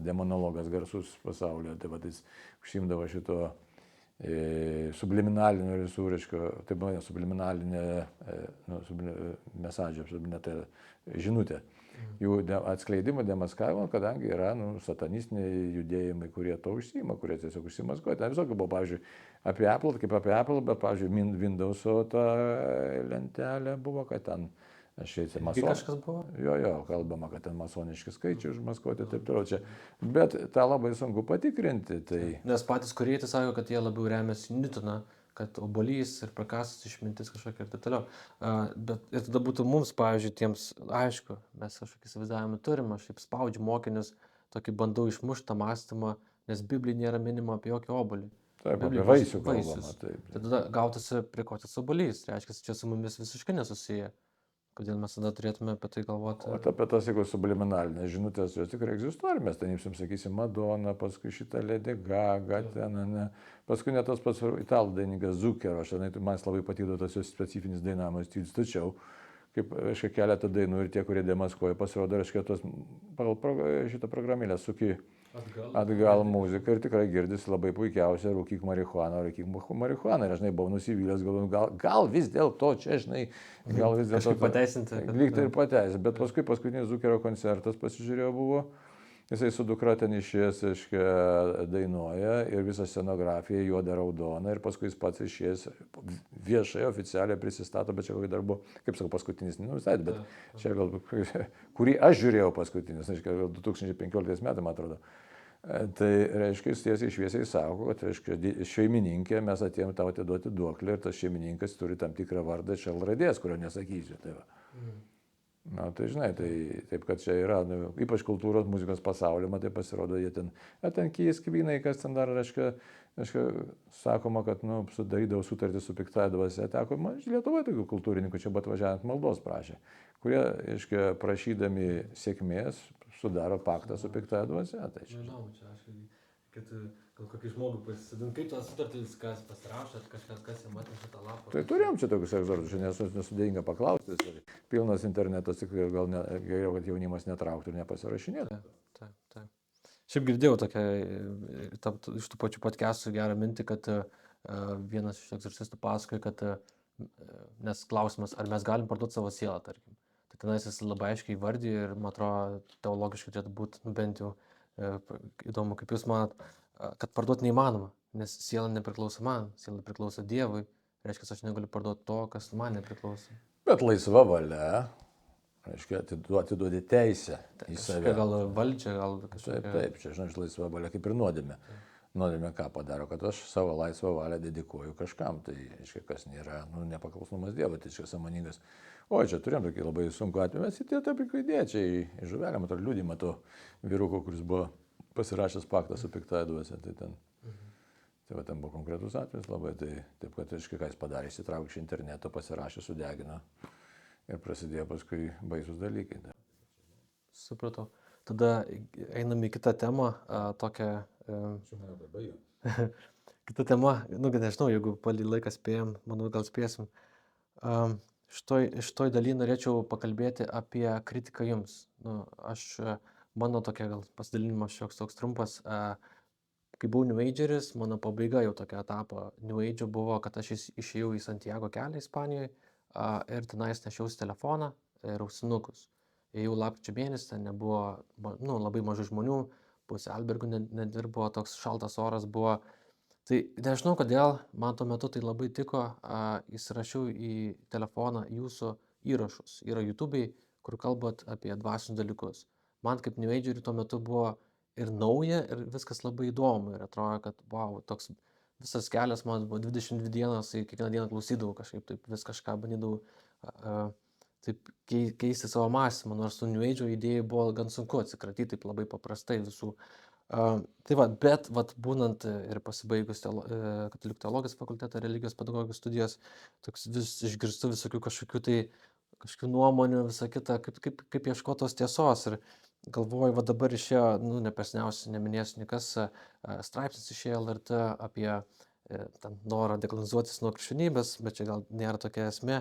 demonologas garsus pasaulyje, tai vad jis užsimdavo šito subliminalinių visų, reiškia, taip vadinasi, subliminalinė mesažė, tai žinutė. Jų atskleidimo, demaskavimo, kadangi yra satanistiniai judėjimai, kurie to užsima, kurie tiesiog užsimaskuoja. Ten visokių buvo, pavyzdžiui, apie Apple, kaip apie Apple, bet, pavyzdžiui, Windows'o ta lentelė buvo, kad ten Kažkas buvo? Jo, kalbama, kad ten masoniški skaičiai užmaskuoti ir taip toliau. Čia. Bet tą labai sunku patikrinti. Tai... Nes patys korėjai sako, kad jie labiau remiasi Newtoną, kad obuolys ir prakasas išmintis kažkokia ir taip toliau. Bet ir tada būtų mums, pavyzdžiui, tiems, aišku, mes kažkokį įsivaizdavimą turime, aš taip spaudžiu mokinius, tokį bandau išmušti tą mąstymą, nes Biblija nėra minima apie jokį obuolį. Taip, apie vaisių kalbama. Taip. Tada gautasi prikotis obuolys, reiškia, čia su mumis visiškai nesusiję. Kodėl mes tada turėtume apie tai galvoti? O apie tas, jeigu subliminalinės žinutės, jos tikrai egzistuoja, mes ten imsim, sakysim, Madonna, paskui šitą Lady Gaga, ne. Paskui net tas pats italų dainininkas Zucchero, man labai patiko tas jos specifinis dainavimo stilius, tačiau, kaip, reiškia, keletą dainų ir tie, kurie demaskuoja, pasirodo, reiškia, tos, pagal šitą programėlę suki atgal muziką ir tikrai girdisi labai puikiausia rūkyk marihuaną. Ir aš buvau nusivylęs, gal vis dėlto čia, gal vis dėlto... Kažkaip pateisinti. Lyg tai ir pateisinti, bet paskui paskutinis Zucchero koncertas pasižiūrėjau buvo, jisai su dukra ten išėjęs, dainuoja ir visa scenografija juoda raudona ir paskui jis pats išėjęs viešai, oficialiai prisistato, bet čia kokį dar buvo, kaip sakau, paskutinis, visai, bet čia gal, kurį aš žiūrėjau paskutinis, 2015 metai, man atrodo. Tai reiškia, jis tiesiai šviesiai sako, kad reiškia, šeimininkė, mes atėjom tau atiduoti duoklę ir tas šeimininkas turi tam tikrą vardą iš L raidės, kurio nesakysiu. Tai va. Na, tai žinai, tai taip, kad čia yra, ypač kultūros muzikos pasaulyje, tai pasirodo, jie ten kvienai, kas ten dar, reiškia, sakoma, kad, sudarydavo sutartį su piktąja dvasia, teko, Lietuvoje tokių kultūrininkų čia buvo atvažiavant maldos prašė, kurie, reiškia, prašydami sėkmės, sudaro paktą su piktąja dvasia. Tai nežinau, čia aš, kad gal kokį žmogų pasisidint, kaip tas sutartis, kas pasirašė, kas jam atneša tą lapą. Tai turėjom čia tokius egzortus, čia nesudėtinga paklausti, pilnas internetas, tik gal geriau, kad jaunimas netrauktų ir nepasirašinėtų. Taip. Šiaip girdėjau tokią, iš tų pačių podcastų gerą mintį, kad vienas iš egzorcistų pasakoja, kad, nes klausimas, ar mes galim parduoti savo sielą, tarkim. Tai tenais jis labai aiškiai įvardyja ir, man atrodo, teologiškai turėtų būti, bent jau įdomu, kaip jūs manat, kad parduoti neįmanoma, nes siela nepriklauso man, siela priklauso Dievui, reiškia, aš negaliu parduoti to, kas man nepriklauso. Bet laisva valia, reiškia, atiduodi teisę į save. Gal valdžia, gal kažkokia... Taip, čia, žinai, laisva valia kaip ir nuodėmė. Nuodėmė ką padaro, kad aš savo laisvą valią dedikuoju kažkam, tai, reiškia, kas nėra, nepaklausnumas Dievo, tai čia sąmoningas. O, čia turėjom tokį labai sunku atveju, mes įtėjo taip įdėčiai į žuvelę, matau, liūdimą to vyruko, kuris buvo pasirašęs paktą su piktąja dvasia, tai ten. Tai va, ten buvo konkretus atvejis labai, tai taip, kad, reiškia, ką jis padarė, įsitraukė iš interneto, pasirašė, sudegino ir prasidėjo paskui baisus dalykai. Supratau. Tada einam į kitą temą, tokią... Kita tema, nežinau, jeigu palį laiką spėjom, manau, gal spėsim. Šitoj daly norėčiau pakalbėti apie kritiką jums. Mano tokia gal pasidalinimas šioks toks trumpas. Kai buvau New Ageris, mano pabaiga jau tokio etapo New Age buvo, kad aš išėjau į Santiago kelią Ispanijoje ir tenais nešiausi telefoną ir ausinukus. Ėjau lapkričio mėnesį, ten nebuvo labai mažai žmonių, pusė albergų nedirbo, toks šaltas oras buvo. Tai nežinau, kodėl man tuo metu tai labai tiko, įsirašiau į telefoną jūsų įrašus. Yra YouTube'ai, kur kalbat apie dvasinius dalykus. Man kaip New Ageriui tuo metu buvo ir nauja, ir viskas labai įdomu. Ir atrodo, kad wow, toks visas kelias man buvo 22 dienas, kiekvieną dieną klausydavau kažkaip, taip vis kažką bandydavau taip keisti savo mąstymą, nors su New Age'o idėjai buvo gan sunku atsikratyti taip labai paprastai visų. Tai va, bet būnant ir pasibaigus katalikų teologijos fakultetą, religijos pedagogijos studijos, toks vis išgirstu visokių kažkokių nuomonių, visą kitą, kaip ieškoti tos tiesos. Ir galvoju, va dabar išėjo, nepesniausiai neminėsiu nikas, straipsnis išėjo LRT apie ten norą dekolonizuotis nuo krikščionybės, bet čia gal nėra tokia esmė.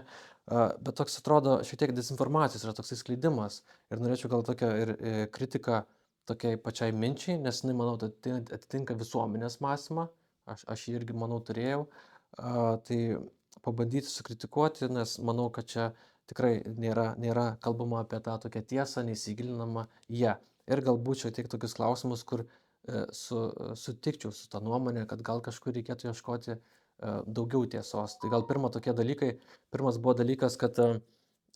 Bet toks atrodo šiek tiek dezinformacijos yra toksai skleidimas. Ir norėčiau gal tokią ir kritiką tokiai pačiai minčiai, nes jinai, manau, atitinka visuomenės mąstymą. Aš jį irgi, manau, turėjau. Tai pabandyti sukritikuoti, nes manau, kad čia tikrai nėra kalbama apie tą tokią tiesą, neįsigilinama į ją. Ir galbūt šiek tiek tokius klausimus, kur sutikčiau su tą nuomonę, kad gal kažkur reikėtų ieškoti daugiau tiesos. Tai gal pirmas buvo dalykas, kad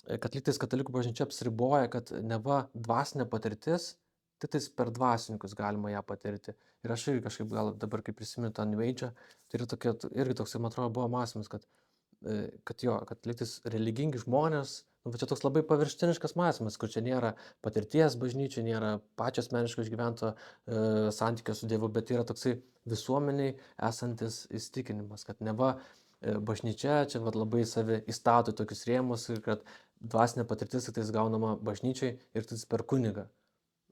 lygtais katalikų bažnyčia apsiriboja, kad neva dvasinė patirtis, tiktais per dvasininkus galima ją patirti. Ir aš irgi kažkaip gal dabar, kai prisimenu tą New Age, tai irgi toksai, man atrodo, buvo mąstymas, kad lygtais religingi žmonės, čia toks labai paviršutiniškas mąstymas, kur čia nėra patirties bažnyčiai, nėra pačios asmeniško išgyvento santykio su Dievu, bet yra toksai visuomeniai esantis įsitikinimas, kad neva bažnyčia čia labai save įstato į tokius rėmus ir kad dvasinė patirtis tiktais gaunama bažnyčiai ir tiktais per kunigą.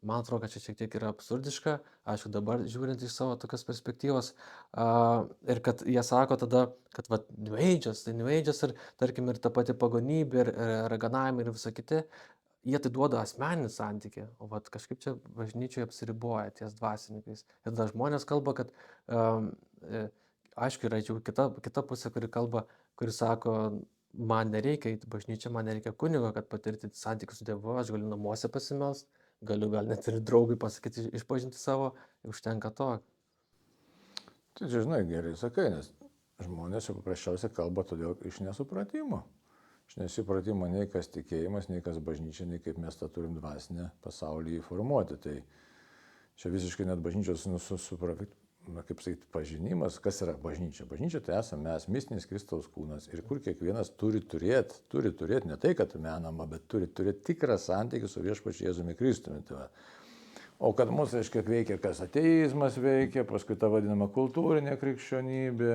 Man atrodo, kad čia šiek tiek yra absurdiška, aišku, dabar žiūrint iš savo tokios perspektyvos. Ir kad jie sako tada, kad New Age'as ir, tarkim, ir ta pati pagonybė, ir raganavimai, ir visa kiti, jie tai duoda asmeninį santykį, o kažkaip čia bažnyčioje apsiriboja ties dvasininkais. Ir tada žmonės kalba, kad, aišku, yra jau kita pusė, kuri sako, man nereikia į bažnyčią, man nereikia kunigo, kad patirti santykių su Dievu, aš galiu namuose pasimelst. Galiu gal net ir draugui pasakyti, išpažinti savo, užtenka to. Tai čia, žinai, gerai sakai, nes žmonės jau paprasčiausiai kalba todėl iš nesupratimo. Iš nesupratimo nei kas tikėjimas, nei kas bažnyčia, nei kaip mes tą turim dvasinę pasaulį įformuoti. Tai čia visiškai net bažnyčios kaip sakyti, pažinimas, kas yra bažnyčia. Bažnyčia tai esame mes, mistinis Kristaus kūnas ir kur kiekvienas turi turėti ne tai, kad menama, bet turi turėti tikrą santykį su viešpačiu Jėzumi Kristumi. O kad mūsų, reiškia, veikia, kas ateizmas veikia, paskui ta vadinama kultūrinė krikščionybė.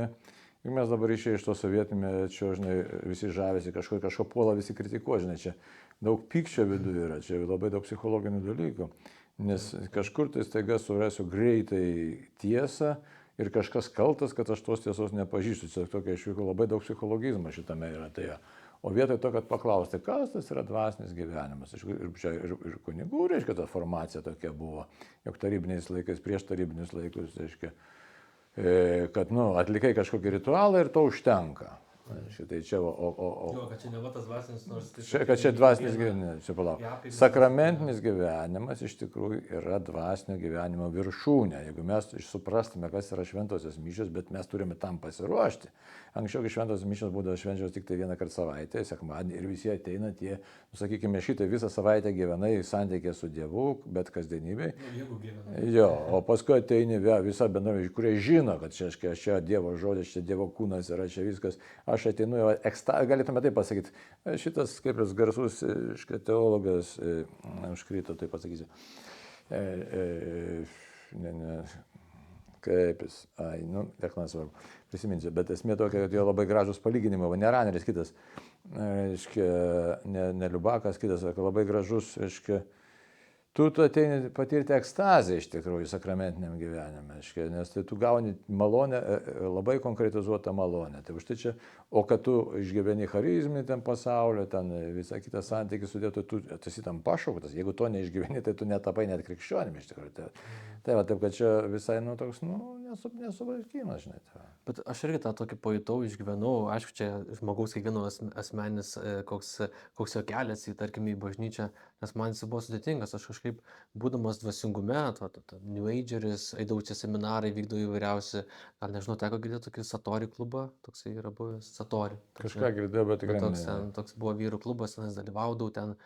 Ir mes dabar išėję iš to sovietmečio, žinai, visi žavėsi, kažko puola, visi kritikuoja, žinai, čia daug pykčio viduje yra, čia labai daug psichologinių dalykų. Nes kažkur tai staiga surasiu greitai tiesą ir kažkas kaltas, kad aš tos tiesos nepažįstu. Čia tokia išvyko labai daug psichologizmo šitame yra. O vietoj to, kad paklausti, kas tas yra dvasinis gyvenimas. Ir kunigų, reiškia, ta formacija tokia buvo, jog tarybiniais laikais, prieš tarybinius laikus, reiškia, kad, atlikai kažkokį ritualą ir to užtenka. Tai čia, kad čia neva tas dvasinis, nors... Kad čia dvasinis gyvenimas, čia palauk. Sakramentinis gyvenimas iš tikrųjų yra dvasinio gyvenimo viršūnė. Jeigu mes suprastume, kas yra šventosios mišios, bet mes turime tam pasiruošti. Anksčiau šventosios mišios būdavo švenčios tik tai vieną kartą savaitę, sekmadienį, ir visi ateina tie, sakykime, šitai visą savaitę gyvenai santykė su Dievu, bet kasdienybėj. Jo, o paskui ateini visa bendruomenė, kurie žino, kad čia Dievo žodis, čia Dievo kūnas yra, čia viskas. Aš ateinu, galėtume taip pasakyti, šitas kaip ir garsus teologas, užkrito, tai pasakysiu, kaip jis, tiek nesvarbu, prisiminsiu, bet esmė tokia, kad jo labai gražus palyginimai, ne Raneris kitas, ne Liubakas kitas, labai gražus, tu ateini patirti ekstazę iš tikrųjų sakramentiniam gyvenime, nes tai tu gauni malonę, labai konkretizuotą malonę. Tai užtai čia, o kad tu išgyveni charizminį ten pasaulio, ten visą kitą santykį sudėtų, tu esi tam pašauktas. Jeigu to neišgyveni, tai tu netapai net krikščionimi iš tikrųjų. Tai va, taip, kad čia visai, toks, nesuvalkymas, žinai. Bet aš irgi tą tokį pajutau, išgyvenau, aišku, čia žmogaus kiekvieno asmenis, koks jo kelias į, tarkim, į bažnyčią, nes man jis buvo sudėtingas, aš kažkaip, būdamas dvasingume, New Age'eris, eidavau čia seminarai, vykdau įvairiausi, gal nežinau, teko girdėti tokį Satori klubą, toksai yra buvęs Satori. Kažką girdėjau, bet tikrai ne. Toks buvo vyrų klubas, ten dalyvaudavau, ten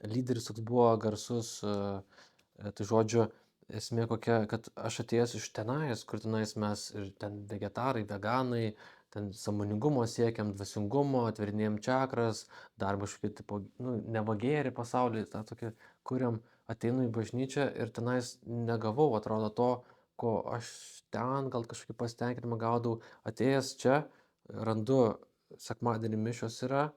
lyderis toks buvo garsus, tai žodžiu, esmė kokia, kad aš atėjęs iš tenais, kur tenais mes ir ten vegetarai, veganai, ten sąmoningumo siekiam, dvasingumo, atverinėjom čakras, darbą kažkokį, tipo, nevagėrį pasaulį, tą tokį kuriam, ateinu į bažnyčią ir tenais negavau, atrodo, to, ko aš ten gal kažkokį pasitenkinimą gaudau, atėjęs čia, randu, sekmadienį mišios yra,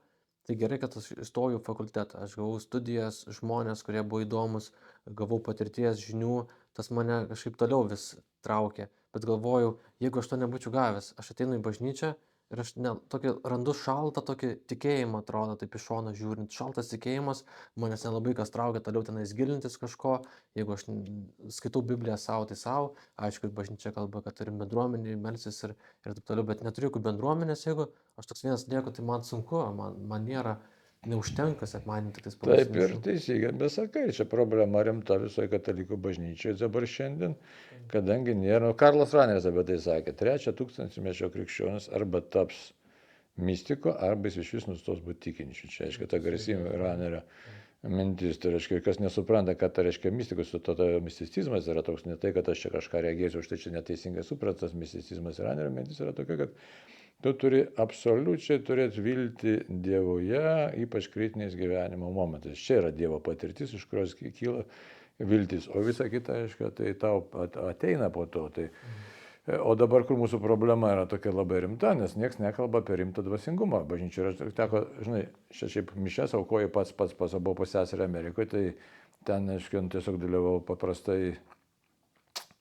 tai gerai, kad aš įstojau į fakultetą, aš gavau studijas, žmonės, kurie buvo įdomus, gavau patirties, žinių, tas mane kažkaip toliau vis traukė. bet galvoju, jeigu aš to nebūčiau gavęs, aš ateinu į bažnyčią ir aš tokį randu šaltą tokį tikėjimą, atrodo, taip iš šono žiūrint. Šaltas tikėjimas, manęs nelabai kas traukia toliau tenais gilintis kažko. Jeigu aš skaitau Bibliją savo, tai savo. Aišku, bažnyčia kalba, kad turim bendruomenį, melsis ir taip toliau, bet neturiu jokių bendruomenės, jeigu aš toks vienas lieku, tai man sunku, man nėra, neužtenka sekmadienį tik tais Taip ir mišių. teisingai, bet sakai, čia problema rimta visoje katalikų bažnyčioje dabar šiandien, kadangi nėra, Karlas Raneris apie tai sakė, 3 tūkstantmečio krikščionis arba taps mistiko, arba jis iš vis nustos būti tikinčiu. Čia, aišku, ta garsyvė Ranerio mintis, tai reiškia, kas nesupranta, kad tai reiškia mistikus, to misticizmas yra toks, ne tai, kad aš čia kažką regėsiu, už tai čia neteisingai supratas misticizmas. Ranerio mintis yra tokia, kad tu turi absoliučiai turėti viltį Dievoje, ypač kritiniais gyvenimo momentais. Čia yra Dievo patirtis, iš kurios kyla viltis, o visa kita, aišku, tai tau ateina po to. Tai, o dabar, kur mūsų problema yra tokia labai rimta, nes niekas nekalba apie rimtą dvasingumą. Bažnyčia yra, teko, žinai, šiaip mišes aukoju pats buvau pas seserį Amerikoje, tai ten, aišku, tiesiog dalyvau paprastai,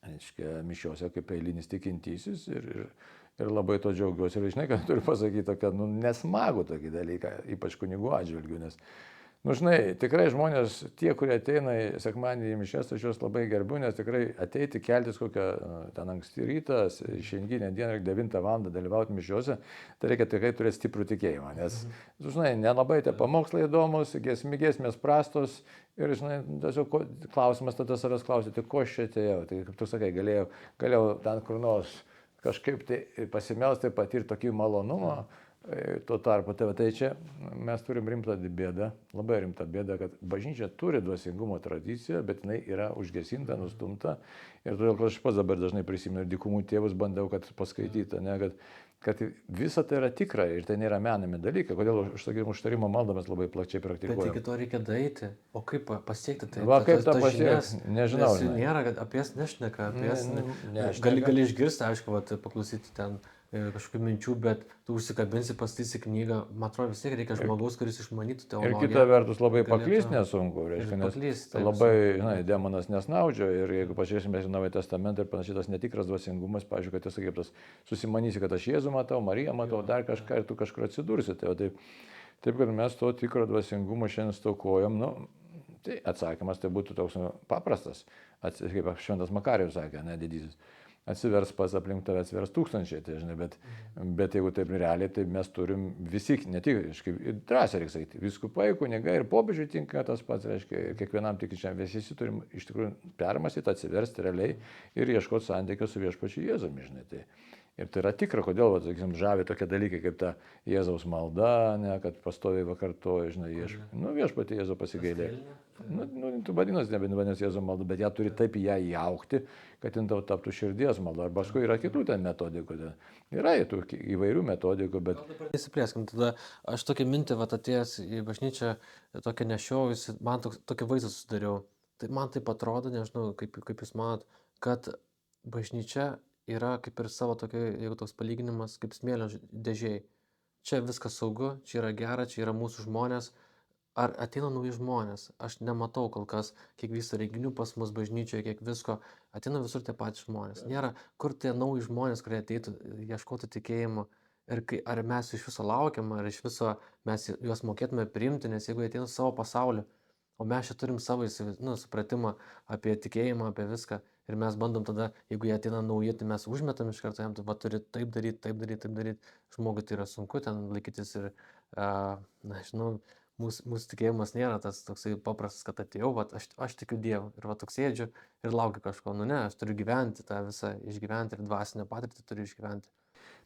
aišku, mišiuose kaip eilinis tikintysis ir labai to džiaugiuosi. Ir žinai, kad turiu pasakyti, kad nesmagu tokį dalyką, ypač kunigų atžvilgių, nes, žinai, tikrai žmonės, tie, kurie ateina į sekmadienį į mišias, aš juos labai gerbiu, nes tikrai ateiti, keltis kokią ten anksti rytą, šiandieninę dieną, 9 val. Dalyvauti mišiuose, tai reikia tikrai turėti stiprų tikėjimą, nes, žinai, nelabai tie pamokslai įdomus, giesmės prastos ir, žinai, tiesiog klausimas tada savęs klausyti, ko aš čia atėjau, tai kaip tu sakai, galėjau ten kur nors kažkaip tai pasimelsti, patirti tokį malonumą, tuo tarpu. Tai čia mes turim rimtą bėdą, labai rimtą bėdą, kad bažnyčia turi dvasingumo tradiciją, bet jinai yra užgesinta, nustumta. Ir todėl, kad aš pats dabar dažnai prisimenu dykumų tėvus, bandau, kad paskaityti, ne, kad visa tai yra tikra ir tai nėra menami dalykai. Kodėl užtarimo maldą mes labai plačiai praktikuojame. Bet iki to reikia daryti. O kaip pasiekti tai? Va, kaip tą pasiekti? Nežinau. Nėra, kad apie jas nešneka, apie jas gali išgirsti, aišku, paklausyti ten kažkokių minčių, bet tu užsikabinsi, pastatysi knygą, man atrodo, vis tiek reikia žmogaus, kuris išmanytų teologiją. Ir kita vertus labai paklysti nesunku, reiškia, nes labai, žinai, demonas nesnaudžia ir jeigu pažiūrėsime į Naująjį Testamentą ir panašiai, tas netikras dvasingumas, pavyzdžiui, kad tiesiog kaip tas susimanysi, kad aš Jėzų matau, Mariją matau, dar kažką ir tu kažkur atsidursi. Taip, kad mes to tikro dvasingumo šiandien stokojam, tai atsakymas tai būtų toks paprastas, kaip Šventas Makarijus sakė, ne didysis. Atsivers pas aplink tave, atsivers tūkstančiai, tai žinai, bet jeigu taip realiai, tai mes turim visi, ne tik, drąsiai reikia sakyti, vyskupai, kunigai ir popiežiui tinka tas pats, reiškia, kiekvienam tikinčiam visi turim iš tikrųjų permąstyti, atsiversti realiai ir ieškoti santykio su viešpačiu Jėzumi, žinai. Ir tai yra tikra, kodėl, sakysim, žavi tokie dalykai kaip ta Jėzaus malda, ne, kad pastoviai vakartoja, žinai, viešpatį Jėzų pasigailėk. Tu vadinasi, nebent Jėzaus malda, bet ją turi taip į ją įaugti, kad jin tau taptų širdies malda. Ar paskui yra kitų ten metodikų. Yra tų įvairių metodikų, bet... Nesiplėskim, tada aš tokią mintį, atėjęs į bažnyčią, tokią nešiaujusi, man tokį vaizdą susidariau. Tai man taip atrodo, nežinau, kaip jūs manot, kad bažnyčia yra kaip ir savo tokia, jeigu toks palyginimas, kaip smėlio dėžėj. Čia viskas saugu, čia yra gera, čia yra mūsų žmonės. Ar ateina nauji žmonės? Aš nematau kol kas, kiek vyksta renginių pas mus bažnyčioje, kiek visko. Ateina visur tie patys žmonės. Nėra, kur tie nauji žmonės, kurie ateitų, ieškotų tikėjimo. Ir ar mes iš viso laukiam, ar iš viso mes juos mokėtume priimti, nes jeigu ateina savo pasaulį, o mes čia turim savo supratimą apie tikėjimą, apie viską. Ir mes bandom tada, jeigu jie ateina nauji, tai mes užmetam iš karto jam, tai turi taip daryti. Žmogui tai yra sunku ten laikytis ir, nežinau, mūsų tikėjimas nėra tas toksai paprastas, kad atėjau, aš tikiu Dievu ir toks sėdžiu ir laukiu kažko. Ne, aš turiu gyventi tą visą, išgyventi ir dvasinę patirtį turiu išgyventi.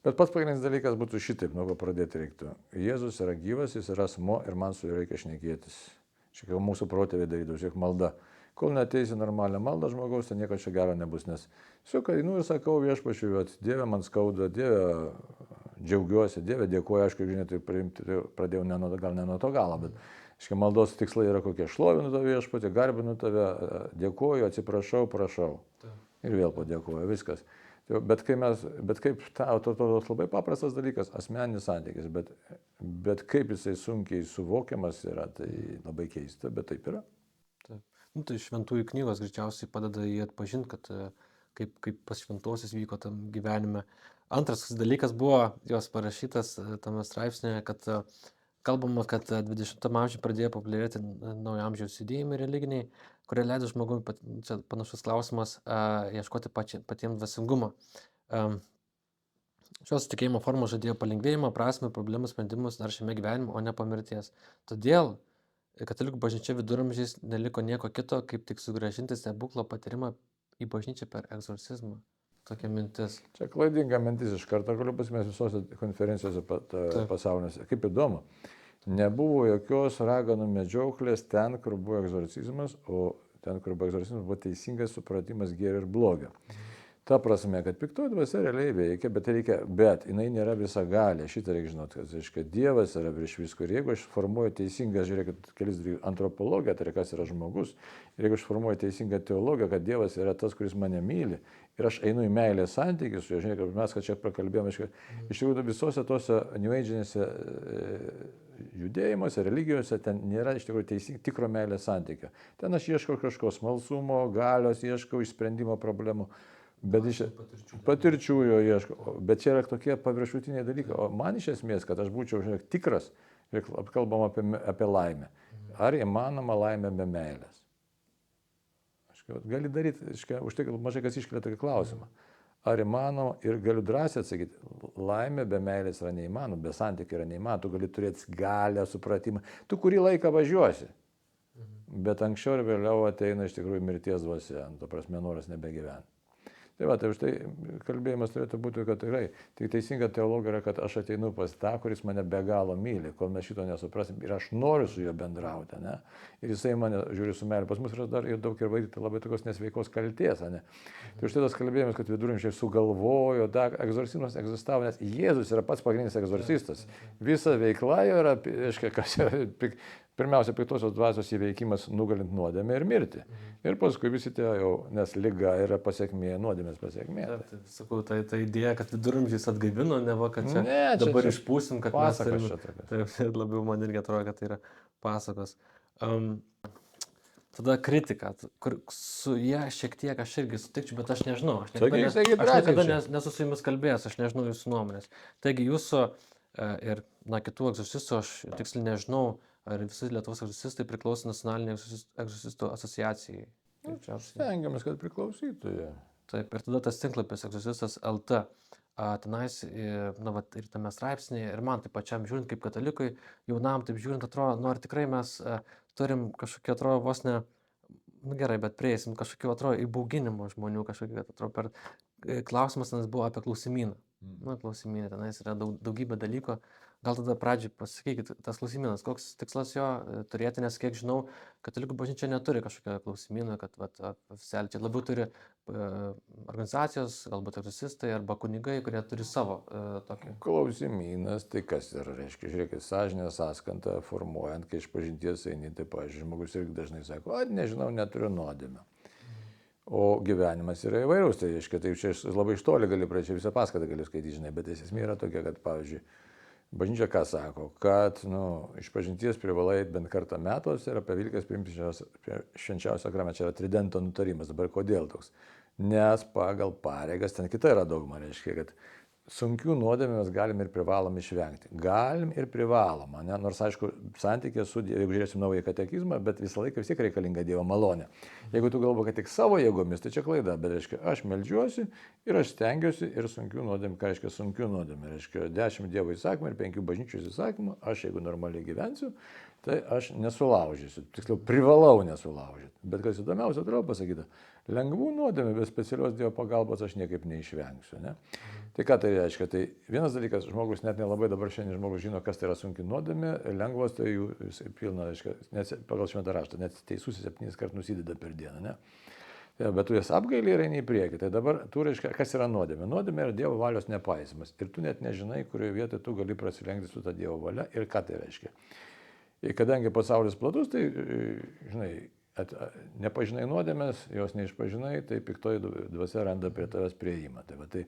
Bet pats pagrindinis dalykas būtų šitaip, nuo ko pradėti reiktų. Jėzus yra gyvas, jis yra asmuo ir man su juo reikia šnekėtis. Šiek tiek mūsų protėviai darydavo, šiek malda. Kol neteisi normalią maldą žmogaus, tai nieko čia gero nebus, nes tiesiog einu ir sakau viešpačiui, kad Dieve man skauda, Dieve džiaugiuosi, Dieve dėkuoju, aišku, žinai, tai pradėjau gal ne nuo to galo, bet aiškiai, maldos tikslai yra kokie: šlovinu tave viešpatį, garbinu tave, dėkuoju, atsiprašau, prašau. Ir vėl padėkuoju, viskas. Bet kaip toks labai paprastas dalykas, asmeninis santykis, bet kaip jisai sunkiai suvokiamas yra, tai labai keista, bet taip yra. Tai šventųjų knygos greičiausiai padeda jį atpažinti, kaip pas šventosius vyko tam gyvenime. Antras dalykas buvo jos parašytas tame straipsnėje, kad kalbama, kad 20 amžiuje pradėjo populiarėti naujo amžiaus judėjimai religiniai, kurie leido žmogui, čia panašus klausimas, ieškoti patiems dvasingumo. Šios tikėjimo formos žadėjo palengvėjimą, prasmę, problemų sprendimus dar šiame gyvenime, o ne po mirties. Todėl katalikų bažnyčia viduramžiais neliko nieko kito, kaip tik sugrąžinti stebuklo patyrimą į bažnyčią per egzorcizmą. Tokia mintis. Čia klaidinga mintis iš karto, galiu pasimės visose konferencijose pasaulinėse. Kaip įdomu, nebuvo jokios raganų medžioklės ten, kur buvo egzorcizmas, o ten, kur buvo egzorcizmas, buvo teisingas supratimas gėrio ir blogio. Ta prasme, kad piktoji dvasia realiai veikia, bet jinai nėra visagalė. Šitą reikia žinot, kad reiškia, Dievas yra virš visko. Ir jeigu aš formuoju teisingą, žiūrėkit, kelis antropologiją, tai yra kas yra žmogus, ir jeigu aš formuoju teisingą teologiją, kad Dievas yra tas, kuris mane myli, ir aš einu į meilės santykius su juo, žiūrėkit, mes, kad čia prakalbėjome, iš tikrųjų visose tose New Age'inėse judėjimuose, religijose, ten nėra iš tikrųjų tikro meilės santykio. Ten aš ieškau kažko smalsumo, galios, ieškau išsprendimo problemų. Bet patirčių jo ieško, bet čia yra tokie paviršutiniai dalykai. O man iš esmės, kad aš būčiau tikras, kalbam apie laimę. Ar įmanoma laimė be meilės? Gali daryti, už tai mažai kas iškelia tokį klausimą. Ar įmanoma, ir galiu drąsiai atsakyti, laimė be meilės yra neįmanoma, be santykių yra neįmanoma, tu gali turėti galią, supratimą, tu kurį laiką važiuosi. Bet anksčiau ir vėliau ateina iš tikrųjų mirties dvasia, to prasme noras nebegyventi. Tai už tai kalbėjimas turėtų būti, kad tikrai, tik teisinga teologija yra, kad aš ateinu pas tą, kuris mane be galo myli, kol mes šito nesuprasim ir aš noriu su juo bendrauti, ne? Ir jisai mane žiūri su meilė. Pas mus yra dar ir daug ir vaidyti labai tokios nesveikos kalties, ne? Tai už tai tas kalbėjimas, kad viduramžiai sugalvojo, egzorcizmas egzistavo, nes Jėzus yra pats pagrindinis egzorcistas. Visa veikla yra, kas yra pirmiausia, piktosios dvasios įveikimas nugalint nuodėmę ir mirtį. Ir paskui visi tie jau, nes liga yra pasiekmė, nuodėmės pasiekmė. Sakau, ta idėja, kad viduramžiais atgaivino, ne va, kad čia dabar išpūsim, kad mes turime. Taip, labiau man irgi atrodo, kad tai yra pasakos. Tada kritika, kur su ją šiek tiek aš irgi sutikčiau, bet aš nežinau. Aš niekada nesu su jumis kalbėjęs, aš nežinau jūsų nuomonės. Taigi jūsų ir kitų egzorcistų, aš tiksliai nežinau, ar visi Lietuvos egzorcistai priklauso nacionaliniai egzorcistų asociacijai? Stengiamės, kad priklausytų jie. Taip, ir tada tas tinklapis egzorcistas LT. Tenais, ir tame straipsnėje, ir man taip pačiam žiūrint kaip katalikui, jaunam taip žiūrint, atrodo, ar tikrai mes turim kažkokį, atrodo, vos ne, gerai, bet prieisim kažkokio, atrodo, įbauginimo žmonių, kažkokio, atrodo, klausimas tenais buvo apie klausimyną. Klausimynė, tenais yra daugybė dalykų. Gal tada pradžiai pasakykit, tas klausimynas, koks tikslas jo turėti, nes kiek žinau, katalikų bažnyčia neturi kažkokio klausimyno, kad oficialiai čia labiau turi organizacijos, galbūt egzorcistai arba kunigai, kurie turi savo tokį. Klausimynas, tai kas yra, reiškia, žiūrėkit, sąžinę sąskantą formuojant, kai iš pažinties eini, tai pavyzdžiui, žmogus irgi dažnai sako, nežinau, neturiu nuodėmę. O gyvenimas yra įvairūs, tai reiškia, tai čia labai iš toli gali praeiti, visą paskaitą gali skaityti, žinai, bet esmė yra tokia, kad, pavyzdžiui, bažnyčia ką sako, kad iš pažinties privalai bent kartą metuose ir apie Velykas priimti švenčiausią sakramentą, čia yra tridento nutarimas. Dabar kodėl toks? Nes pagal pareigas, ten kita yra dogma, reiškia, kad sunkių nuodėmių mes galim ir privalom išvengti. Galim ir privalom, ne? Nors aišku, santykė su Dievu, jeigu žiūrėsim naują katekizmą, bet visą laiką vis tiek reikalinga Dievo malonė. Jeigu tu galvoji, kad tik savo jėgomis, tai čia klaida, bet reiškia, aš meldžiuosi ir aš stengiuosi ir sunkių nuodėmių, ką reiškia sunkių nuodėmių, reiškia 10 Dievo įsakymų ir 5 bažnyčios įsakymų, aš jeigu normaliai gyvensiu, tai aš nesulaužysiu, tiksliau privalau nesulaužyti. Bet kas įdomiausia, atrodo pasakyta, lengvų nuodėmių be specialios Dievo pagalbos aš niekaip neišvengsiu. Ne? Tai ką tai reiškia? Tai vienas dalykas, žmogus net nelabai dabar šiandien žmogus žino, kas tai yra sunki nuodėmė, lengvos tai jų pilna, reiškia, net pagal šventą raštą, net teisusis 7 kartus nusideda per dieną. Ne? Ja, bet tu jas apgailį ir eini į priekį. Tai dabar tu reiškia, kas yra nuodėmė? Nuodėmė yra Dievo valios nepaisimas. Ir tu net nežinai, kurioje vietoje tu gali prasilenkti su ta Dievo valia ir ką tai reiškia. Ir kadangi pasaulis platus, tai, žinai, nepažinai nuodėmės, jos neišpažinai, tai piktoji dvasia randa prie tavęs prieimą. Tai, va, tai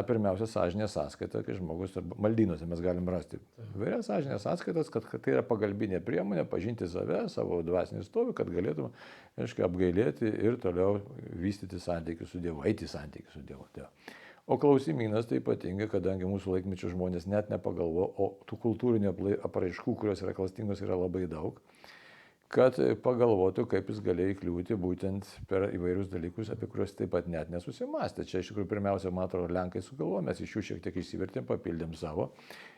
pirmiausia sąžinės sąskaita, kai žmogus, maldynuose mes galim rasti vairias sąžinės sąskaitas, kad tai yra pagalbinė priemonė pažinti save, savo dvasinį stovį, kad galėtum, aiškiai, apgailėti ir toliau vystyti santykius su Dievu, eiti santykius su Dievu. Tai. O klausimynas tai ypatingai, kadangi mūsų laikmečio žmonės net nepagalvo, o tų kultūrinių apraiškų, kurios yra klastingos, yra labai daug, kad pagalvotų, kaip jis galėjo įkliūti būtent per įvairius dalykus, apie kuriuos taip pat net nesusimastė. Čia iš tikrųjų pirmiausia, man atrodo, Lenkai sugalvojo, mes iš jų šiek tiek išsivertėm, papildėm savo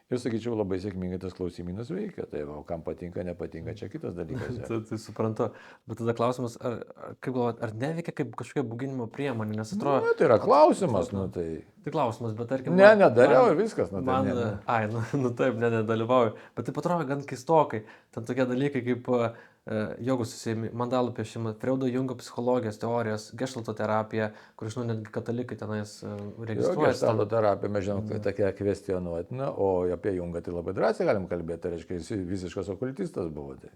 ir, sakyčiau, labai sėkmingai tas klausimynas veikia. Tai, o kam patinka, nepatinka, čia kitas dalykas. Tai suprantu, bet tada klausimas, kaip galvojat, ar neveikia kaip kažkokia bauginimo priemonė, nes atrodo... Tai yra klausimas, tai... Tai klausimas, bet tarkim... Nedariau ir viskas, Taip, nedalyvauju, bet taip atrodo gan keistokai. Ten tokie dalykai kaip jogos susijimi, mandalų piešimas, Freudo Jungo psichologijos teorijos, geštalto terapija, kur, žinau, netgi katalikai tenais registruoja. Geštalto terapija, mes žinom, kad tokia kvestionuotina, o apie Jungą tai labai drąsiai galim kalbėti, tai reiškia, jis visiškas okultistas buvo. Tai.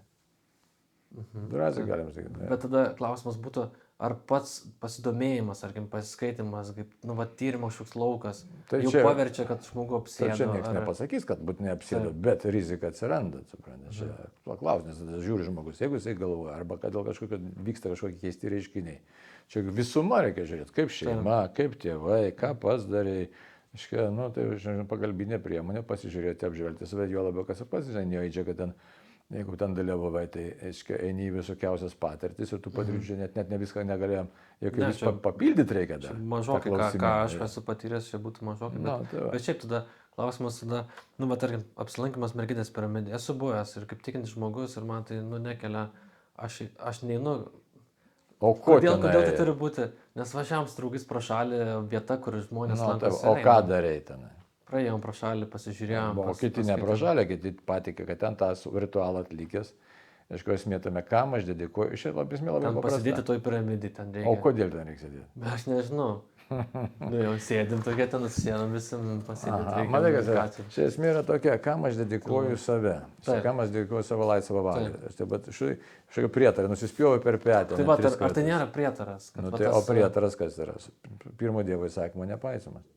Drąsiai galim sakyti. Bet tada klausimas būtų, ar pats pasidomėjimas, arkim, pasiskaitimas, kaip, tyrimo šioks laukas, tai jau čia, paverčia, kad žmogų apsėdo. Tai čia niekas nepasakys, kad būtinai apsėdo, bet rizika atsiranda, suprantate. Čia paklausimas, tada žiūri žmogus, jeigu jisai galvoja, arba kad dėl kažkokio vyksta kažkokie keisti reiškiniai. Čia visuma reikia žiūrėti, kaip šeima, kaip tėvai, ką pats darai. Tai pagalbinė priemonė, pasižiūrėti, apžvelgti save, jo labiau, kas pats neįdžia, kad ten... Jeigu ten dalyvavai, tai eini į visokiausias patirtis ir tų patirčių net ne viską negalėjom, jeigu viską papildyti reikia dar. Mažokai, ką aš esu patyręs, čia būtų mažokai, bet šiaip tada klausimas, tarkim, apsilankimas mergidės piramidė, esu buvęs ir kaip tikintis žmogus ir man tai, nekelia, aš neinu. O kodėl tai turi būti? Nes važiavam su draugais pro šalį vieta, kur žmonės lankosi. O ką darai tenai? Praėjom pro šalį, pasižiūrėjom. O kiti ne pro šalį, kiti patikė, kad ten tą ritualą atlikęs. Aišku, esmė tame, kam aš dedikuoju. Iš labai paprasta. Pasidėti toj piramidį ten reikia. O kodėl ten reikia sėdėti? Aš nežinau. Jau sėdim tokie ten, sėdam visim pasidėti. Matai, kas čia esmė yra tokia, kam aš dedikuoju save. Kam aš dedikuoju savo laisvą valią. Bet kažkokio prietarą, nusispjovau per petį. Tai ar tai nėra prietaras? O prietaras kas yra? Pirmo Dievo įsakymo nepaisymas.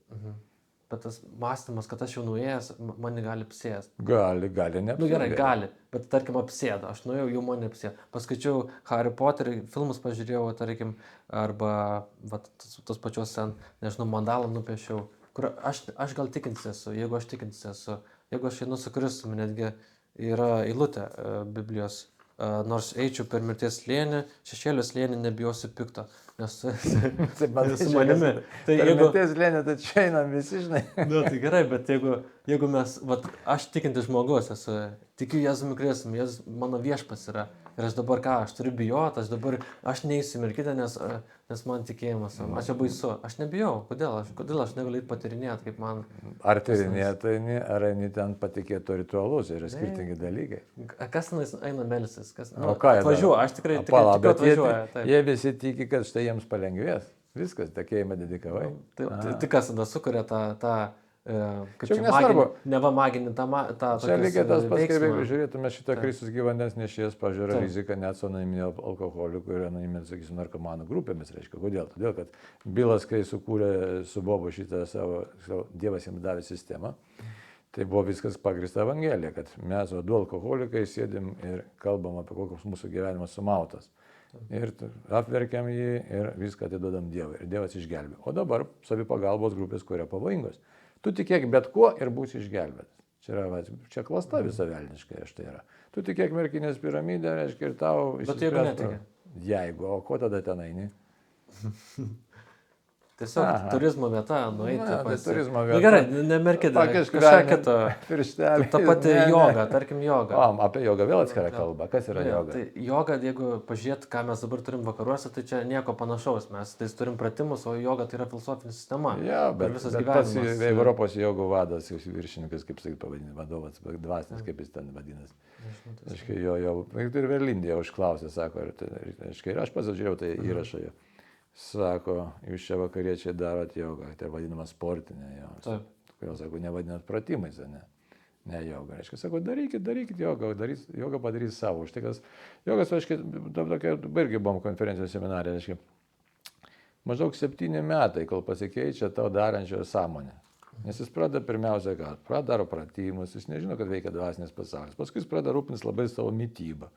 Bet tas mąstymas, kad aš jau nuėjęs, mane gali apsėsti. Gali neapsėsti. Gerai, gali, bet tarkim apsėdo. Aš nuėjau, jau mane apsėdo. Paskaičiau Harry Potterį, filmus pažiūrėjau, tarkim, arba tos pačios ten, nežinau, mandalą nupiešiau. Kur aš gal tikintis esu, jeigu aš tikintis esu, jeigu aš einu su Kristumi, netgi yra eilutė Biblijos. Nors eičiau per mirties slėnį, šešėlio slėnį nebijosiu pikto, nes su manimi. Tai per mirties slėnį, tai čia einam visi, žinai. Tai gerai, bet jeigu mes, aš tikintis žmogus esu, tikiu Jėzumi Kristumi, Jėzus mano viešpats yra. Ir aš dabar ką, aš turiu bijoti, aš neįsiu mirkytę, nes man tikėjimas, aš jau baisu, aš nebijau, kodėl aš negaliu patirinėti, kaip man... Ar tyrinėti, ar eini ten patikėti ritualus, yra skirtingi dalykai. Kas eina melsis, o ką jie atvažiuoju, aš tikrai atvažiuoju. Jie visi tiki, kad štai jiems palengvės, viskas, tikėjimą dedikavai. Tai kas tada sukuria tą kaip čia nesvarbu. Neva maginį tą čia lygiai tas pats, kaip jeigu žiūrėtume šitą Kristus gyvandens nešėjas, pažiūrė rizika net su anoniminio alkoholikų ir anoniminio, sakysim, narkomanų grupėmis, reiškia. Kodėl? Todėl, kad Bilas, kai sukūrė su Bobu šitą savo Dievas jiems davė sistemą, tai buvo viskas pagrįsta Evangelija, kad mes, du alkoholikai, sėdim ir kalbam apie kokius mūsų gyvenimas sumautas. Ir apverkiam jį ir viską atiduodam Dievui. Ir Dievas išgelbė. O dabar savipagalbos grupės, kurie pavojingos. Tu tikėk bet kuo ir būsi išgelbėtas. Čia klasta visa velniškai, tai yra. Tu tikėk merkinės piramidę, reiškia, ir tau išsispręs. Bet jeigu netikė? Jeigu, o ko tada ten eini? Tiesiog turizmo vieta, nueiti. Tai turizmo vieta. Gerai, nemerkite. Kažką kito. Ta pati joga, tarkim joga. Apie jogą vėl atskira kalba. Kas yra joga? Tai joga, jeigu pažiūrėt, ką mes dabar turim vakaruose, tai čia nieko panašaus. Mes tai turim pratimus, o joga tai yra filosofinė sistema. Ja, bet pats Europos jogų vadas, viršininkas, kaip sakyt, pavadinti, vadovas, dvasinis, kaip jis ten vadinasi. Ir Verlindėje užklausė, sako, ir aš pats žiūrėjau tai įrašą jo. Sako, jūs čia vakariečiai darot jogą, tai vadinama sportinė jo. Kodėl, sako, nevadinat pratimais, ne? Ne joga, reiškia, sako, darykit jogą, joga padarys savo. Štai kas, jogas, reiškia, tokia, irgi buvom konferencijos seminarė, reiškia, maždaug 7 metai, kol pasikeičia tau darančio sąmonė. Nes jis pradeda pirmiausia, ką? Pradaro pratimus, jis nežino, kad veikia dvasinis pasaulis. Paskui jis pradeda rūpintis labai savo mytybą.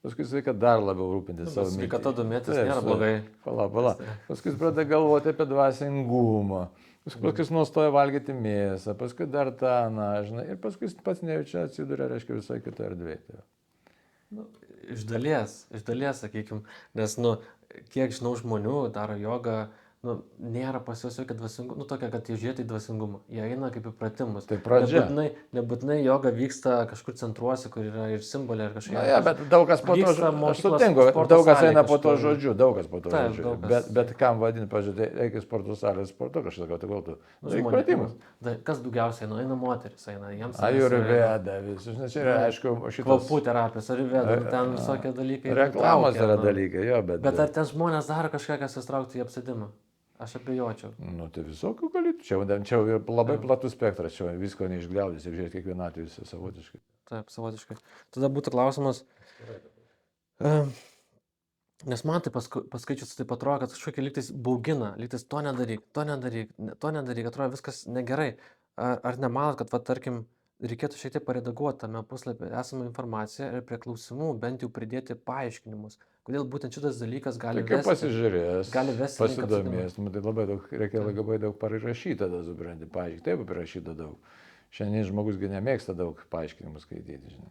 Paskui jis reikia dar labiau rūpintis savo mytybą. Sveikata domėtis nėra blogai. Pala. Paskui jis pradeda galvoti apie dvasingumą. Paskui jis nustoja valgyti mėsą, paskui dar tą, žinai, ir paskui jis pats nejučia atsiduria, reiškia, visai kitoje erdvėje. Nu, iš dalies, sakykime, nes, kiek žinau žmonių daro jogą, nėra pas juos jokio dvasingumo, tokia, kad jie žiūrėtų į dvasingumą. Jie eina kaip į pratimus. Tai pradžia. Nebūtinai joga vyksta kažkur centruose, kur yra ir simboliai, ar kažkaip. Na, bet daug kas po to, aš sutinku, daug kas eina po to žodžiu, Bet kam vadinti, pažiūrėjau, reikia sporto salės, sporto kažką, tai gal tu. Tai pratimus. Kas daugiausiai eina moteris, jiems. Ajurveda, visus, nes yra, aišku, šitas. Kvapų terapijos, ajurveda, ten visokie dalykai. Reklamos yra dalykai, jo, bet. Bet ar ten žmonės daro kažką, kas įstrauktų į apsėdimą? Aš abejočiau. Tai visokių gali. Čia labai platus spektras, čia visko neišgliaudys ir žiūrėti kiekvieną atvejį savotiškai. Taip, savotiškai. Tada būtų klausimas, nes man tai paskaičius taip atrodo, kad kažkokia lygtais baugina, lygtais to nedaryk, atrodo viskas negerai. Ar nemanot, kad, tarkim, reikėtų šiek tiek paredaguoti tame puslapį esamą informaciją ir prie klausimų bent jau pridėti paaiškinimus, kodėl būtent šitas dalykas gali vesti. Pasižiūrės, pasidomės, tai reikia labai daug parašyta, tada supranti, paaiškinti, taip parašyta daug. Šiandien žmogus nemėgsta daug paaiškinimų skaityti, žinai.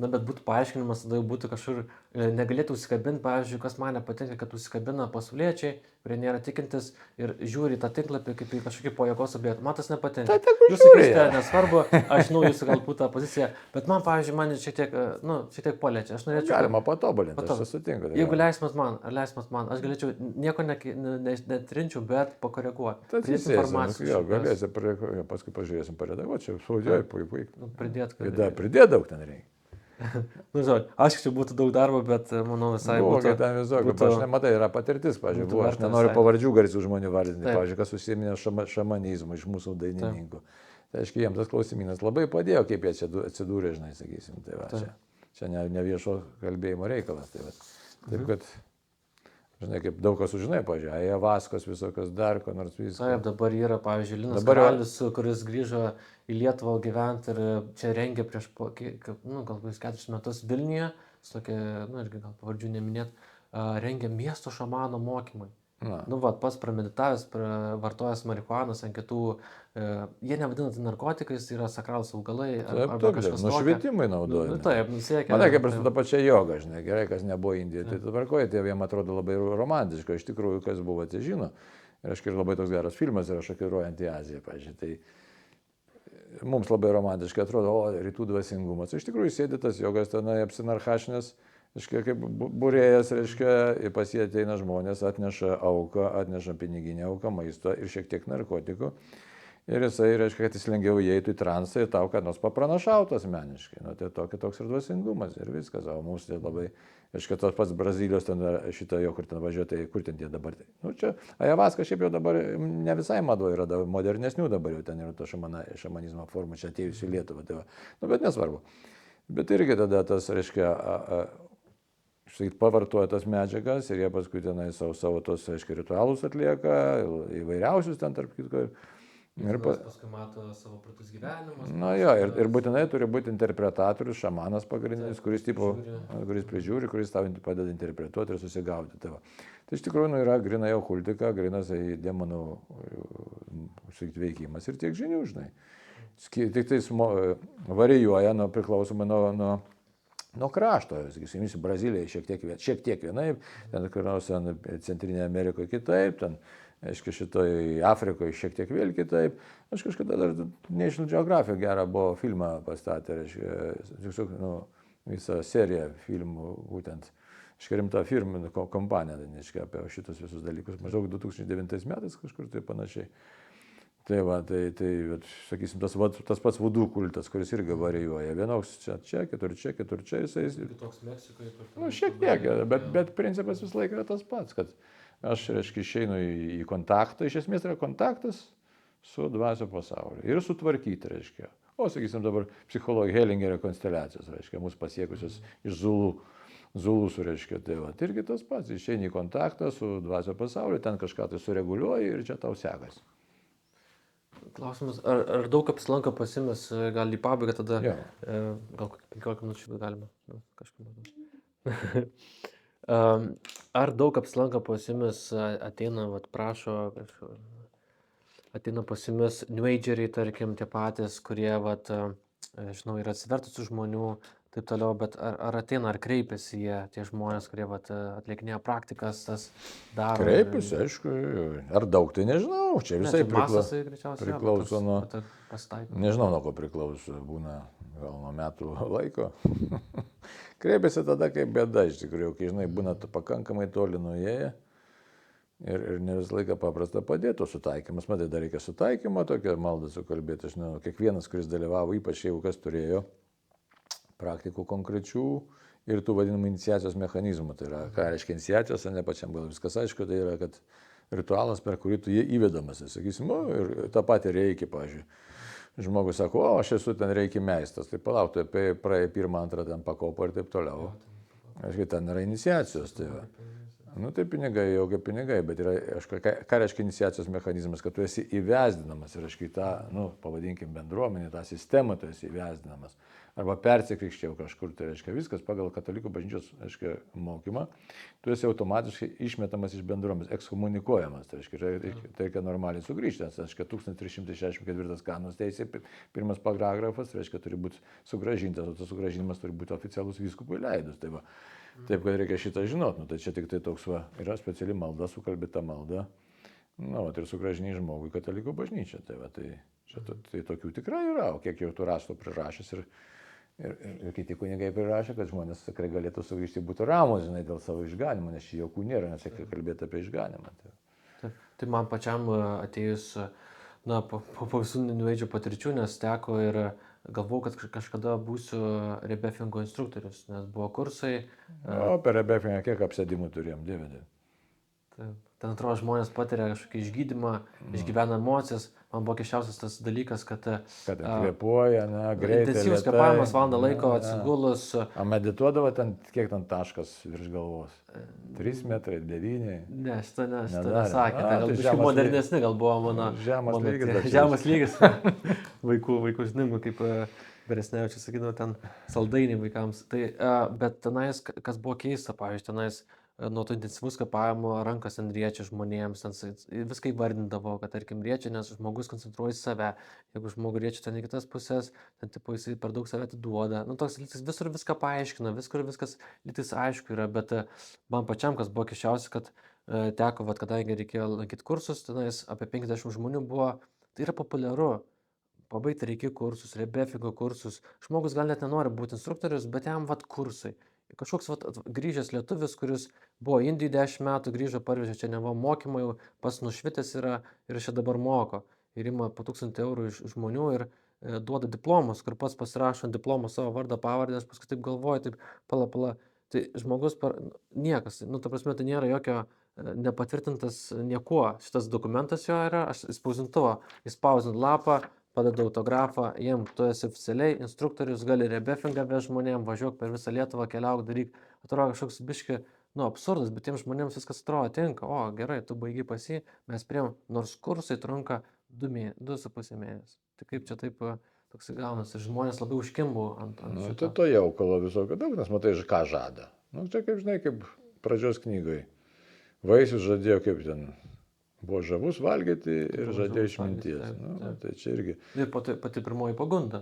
Bet būtų paaiškinimas, tada jau būtų kažkur, negalėtų užsikabinti, pavyzdžiui, kas man nepatinka, kad užsikabina pasauliečiai, kurie nėra tikintis ir žiūri tą tinklapį kaip į kažkokį pajėgos objektą. Man tas nepatinka. Jūs sakysite, nesvarbu, aš žinau jūsų galbūt tą poziciją, bet man, pavyzdžiui, man šiek tiek paliečia. Aš norėčiau... Galima patobulinti, aš sutinku. Jeigu leismas man, aš galėčiau nieko netrinčiau, bet pakoreguoti. Tai informacijos. Jo, galėsi, paskui pažiūrėsim paredaguoti, čia saudžiai, puikiai. Pridėt daug ten reikia. Aš čia būtų daug darbo, bet manau visai būtų. Aš nematai, yra patirtis, pažiūrėjau, aš nenoriu pavardžių garsių žmonių vardinti, pažiūrėjau, kas užsiminė šamanizmu iš mūsų dainininkų. Tai aiškiai, jiems tas klausimynas labai padėjo, kaip jie čia atsidūrė, žinai, sakysim, tai va, čia ne viešo kalbėjimo reikalas. Taip kad, žinai, kaip daug kas sužinai, pažiūrėjau, ajavaskos visokios dar, ko nors viskas. Taip, dabar yra, pavyzdžiui, Linas Karalius, kuris grįžo į Lietuvą gyventi ir čia rengia prieš, galbūt 4 metus Vilniuje, su tokia, irgi gal pavardžių neminėt, rengia miesto šamano mokymai. Pats premeditavęs, vartojęs marihuanos ant kitų, jie nevadina tai narkotikais, yra sakralūs augalai. Taip, nušvietimai naudoja. Taip, nusiekia. Manai, kaip ir su ta pačia joga, žinai, gerai, kas nebuvo Indijoje, tai tvarkoja, tai jiems atrodo labai romantiška, iš tikrųjų, kas buvo, tai žino. Ir aš ir labai toks geras filmas yra Šokiruojant į Aziją, pažiūrėjau. Tai mums labai romantiškai atrodo, rytų dvasingumas. Iš tikrųjų, sėdi tas jogas tenai apsinarchašinės, reiškia, kaip būrėjas, reiškia, pas jį ateina žmonės, atneša auką, atneša piniginę auką, maisto ir šiek tiek narkotikų. Ir jisai, reiškia, kad jis lengviau įeitų į transą ir tau, kad nors papranašautų asmeniškai. Tai toks ir dvasingumas ir viskas. O mūsų tai labai, reiškia, tos pats Brazilijos ten šito jo, kur ten važiuoja, tai kur ten tie dabar. Čia ajavaska šiaip jau dabar ne visai madoje yra, modernesnių dabar jau ten yra to šamanizmo formų, čia atėjusi į Lietuvą. Tai bet nesvarbu. Bet irgi tada tas, reiškia, pavartoja tas medžiagas ir jie paskui tenai savo tos, reiškia, ritualus atlieka, įvairiausius ten tarp kitko. Ir paskui mato savo pratus gyvenimus. Ir būtinai turi būti interpretatorius, šamanas pagrindinis, kuris prižiūri, kuris tau padeda interpretuoti ir susigaudyti. Tai iš tikrųjų yra grina jau kultika, grinas demonų veikimas ir tiek žinių, žinai. Tik tai varijuoja priklausomai nuo krašto. Sakysim, Brazilijai šiek tiek vienaip, ten kur nors Centrinėje Amerikoje kitaip, ten aiškiai, šitoje Afrikoje šiek tiek vėl kitaip. Aš kažkada dar National Geographic gerą buvo filmą pastatę, visą seriją filmų, būtent, rimta firma, kompanija, apie šitus visus dalykus, maždaug 2009 metais kažkur tai panašiai. Tai sakysim, tas pats vudų kultas, kuris irgi varijuoja. Vienoks čia, kitur čia, jisai. Kitoks Meksikoje. Šiek tiek, bet principas vis laik yra tas pats, kad aš, reiškia, išeinu į kontaktą, iš esmės yra kontaktas su dvasio pasauliu ir sutvarkyti, reiškia. O, sakysim, dabar psichologija Hellingerio konsteliacijos, reiškia, mūsų pasiekusios iš Zulusų, reiškia, tai va, irgi tas pats, išeini į kontaktą su dvasio pasauliu, ten kažką tai sureguliuoji ir čia tau sekasi. Klausimas, ar daug apsilanko pas jumis, gal į pabaigą tada, Jo. gal 15 minučių galima, kažkaip. Ar daug apsilanko pas jumis, ateina, vat, prašo, ateina pas jumis New Ageriai, tarkim, tie patys, kurie, vat, žinau, yra atsivertusių žmonių, taip toliau, bet ar ateina, ar kreipiasi jie, tie žmonės, kurie, vat, atlikinėja praktikas, tas daro? Kreipiasi, aišku, ar daug tai nežinau, čia visai priklauso nuo, nežinau, nuo ko priklauso, būna gal nuo metų laiko. Kreipiasi tada, kai bėda, iš tikrųjų, kai, žinai, būna pakankamai toli nuėję ir ne visą laiką paprasta padėti, o sutaikymas, matai, dar reikia sutaikymo, tokią maldą sukalbėti, aš žinau, kiekvienas, kuris dalyvavo, ypač jeigu kas turėjo praktikų konkrečių ir tų vadinamų iniciacijos mechanizmų. Tai yra, ką reiškia iniciacijos, ne pačiam gal viskas aišku, tai yra, kad ritualas, per kurį tu įvedamas, sakysim, ir tą patį reikia, pavyzdžiui. Žmogus sako, o aš esu ten reikia meistras, tai palauk, tai praėjo pirmą, antrą ten pakopą ir taip toliau. Aišku, ten yra iniciacijos, tai va. Nu tai pinigai, jau kaip pinigai, bet yra, ką reiškia iniciacijos mechanizmas, kad tu esi įvesdinamas ir, aišku, tą, pavadinkim, bendruomenį, tą sistemą tu esi įvesdinamas. Arba persikrikščiau kažkur, tai reiškia viskas pagal katalikų bažnyčios, reiškia, mokymą, tu esi automatiškai išmetamas iš bendruomenės, ekskomunikuojamas, tai reiškia normaliai sugrįžti, nes, reiškia, 1364 kanos teisė, pirmas paragrafas, reiškia, turi būti sugrąžintas, o tas sugrąžinimas turi būti oficialus vyskupui leidus. Tai va, taip, kad reikia šitą žinot, tai čia tik tai toks va, yra speciali malda, sukalbėta malda, ir sugrąžini žmogui katalikų bažnyčią, tai va, tai tokių tikrai yra, o kiek jau tu rašto prirašęs ir kiti kunigai prirašė, kad žmonės tikrai galėtų sugrįžti, būtų ramus, žinai, dėl savo išganimo, nes čia jokių nėra, nes reikia kalbėti apie išganimą. Tai man pačiam atėjus, po visų New Age patirčių, nes teko ir galvau, kad kažkada būsiu rebefingo instruktorius, nes buvo kursai. O per rebefingą kiek apsėdimų turėjom, Dievė. Ten atrodo, žmonės patiria kažkokį išgydymą, išgyvena emocijas. Man buvo keisčiausias tas dalykas, kad kvėpuoja, greitai. Intensyvus kvėpavimas, valandą laiko atsigulus. O medituodavo ten, kiek ten taškas virš galvos? 3 metrai, 9? Ne, šitą nesakė. Tai gal biškai modernesni gal buvo mano. Žemas lygis. Vaikų žinimų, kaip Beresnevičius sakydavo, ten saldainiai vaikams. Bet tenais, kas buvo keista, pavyzdžiui, tenais nuo to intensyvus kvėpavimo rankas ant riečia žmonėms, viską įvardindavo, kad tarkim riečia, nes žmogus koncentruoja į save, jeigu žmogus riečia ten į kitas pusės, ten tipo jisai per daug save atiduoda, toks visur viską paaiškina, viskas lytis aišku yra, bet man pačiam, kas buvo keisčiausia, kad teko, kadangi reikėjo lankyti kursus, tenais apie 50 žmonių buvo, tai yra populiaru. Pabaigti reikia kursus, rebefingo kursus, žmogus gal net nenori būti instruktorius, bet jam kursai. Kažkoks grįžęs lietuvis, kuris buvo Indijai 10 metų, grįžo, parvežė čia neva mokymą, jau pas nušvitęs yra ir čia dabar moko. Ir ima po 1000 eurų iš žmonių ir duoda diplomus, kur pats pasirašo ant diplomo savo vardą, pavardę, aš paskui taip galvoju, taip pala. Tai žmogus niekas, ta prasme, tai nėra jokio nepatvirtintas niekuo. Šitas dokumentas jo yra, aš spausdintuvo, įspausdint lapą, padeda autografą, jiem tu esi oficialiai instruktorius, gali rebefingą veš žmonėm, važiuok per visą Lietuvą, keliauk, daryk. Atrodo kažkoks biški, absurdas, bet tiems žmonėms viskas atrodo tinka. O, gerai, tu baigi pas jį, mes priėm, nors kursai trunka 2,5 mėnesių. Tai kaip čia taip toks gaunas, ir žmonės labai užkimbo ant šito. Tai to jaukalo visokio daug, nes matai, ką žada. Čia kaip, žinai, kaip pradžios knygai. Vaisius žadėjo, kaip ten buvo žavus valgyti ir žadėjo išminties. Tai čia irgi. Ir pati pirmoji pagunda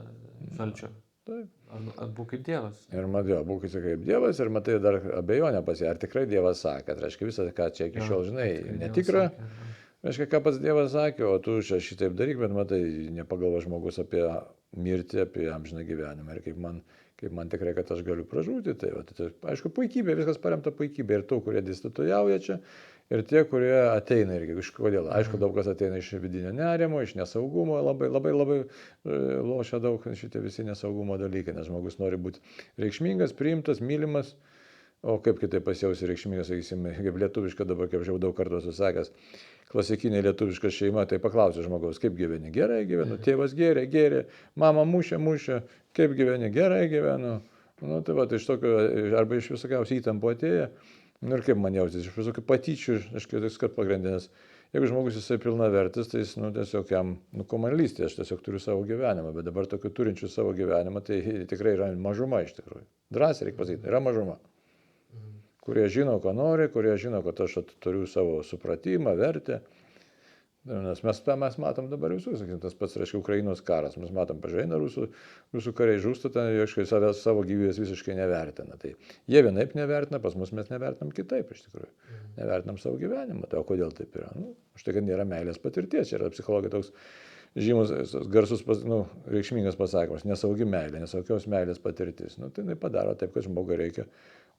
Šalčio. Taip. Ar būk kaip Dievas. Ir matai, būk kaip Dievas, ir matai dar abejonę pas jį, ar tikrai Dievas sakė. Tai reiškia visą, ką čia iki šiol žinai, netikra. Reiškia, ką pats Dievas sakė, o tu šitaip daryk, bet matai, nepagalvo žmogus apie mirtį, apie amžiną gyvenimą. Ir kaip man tikrai, kad aš galiu pražūti. Tai aišku, puikybė, viskas paremta puikybė. Ir tų, kurie dėstytojauja čia, ir tie, kurie ateina irgi. Kodėl? Aišku, daug kas ateina iš vidinio nerimo, iš nesaugumo, labai lošia daug šitie visi nesaugumo dalykai, nes žmogus nori būti reikšmingas, priimtas, mylimas, O kaip kitaip pasijausi reikšmingas, sakysime, kaip lietuviška dabar, kaip jau daug kartų susakęs, klasikinė lietuviška šeima, tai paklausė žmogaus, kaip gyveni? Gerai gyvenu, tėvas gėrė, mama mušė, kaip gyveni? Gerai gyvenu. Nu, tai va, tai iš tokio, arba iš visokiausių įtampų atėjo, nu ir kaip man jautis, iš visokių patyčių, aš kitais kart pagrindinės. Jeigu žmogus jisai pilnavertis, tai jis, nu, tiesiog jam, nu, komanlystė, aš tiesiog turiu savo gyvenimą, bet dabar tokių turinčių savo gyvenimą, tai tikrai yra mažuma iš tikrųjų. Drąsiai reikia pasakyti, yra mažuma. Kurie žino, ko nori, kurie žino, kad aš turiu savo supratimą, vertę. Nes mes matom dabar visus, sakysim, tas pats, reiškia, Ukrainos karas, mes matom, pažiūrėjau, rusų kariai žūsta, ten jie savo gyvybės visiškai nevertina. Tai jie vienaip nevertina, pas mus mes nevertinam kitaip, iš tikrųjų. Nevertinam savo gyvenimą. Tai o kodėl taip yra? Nu, štai, kad nėra meilės patirties, čia yra psichologija toks žymus, garsus, nu, reikšmingas pasakymas, nesaugi meilė, nesaugios meilės patirtis. Nu, tai padaro taip, kad žmogui reikia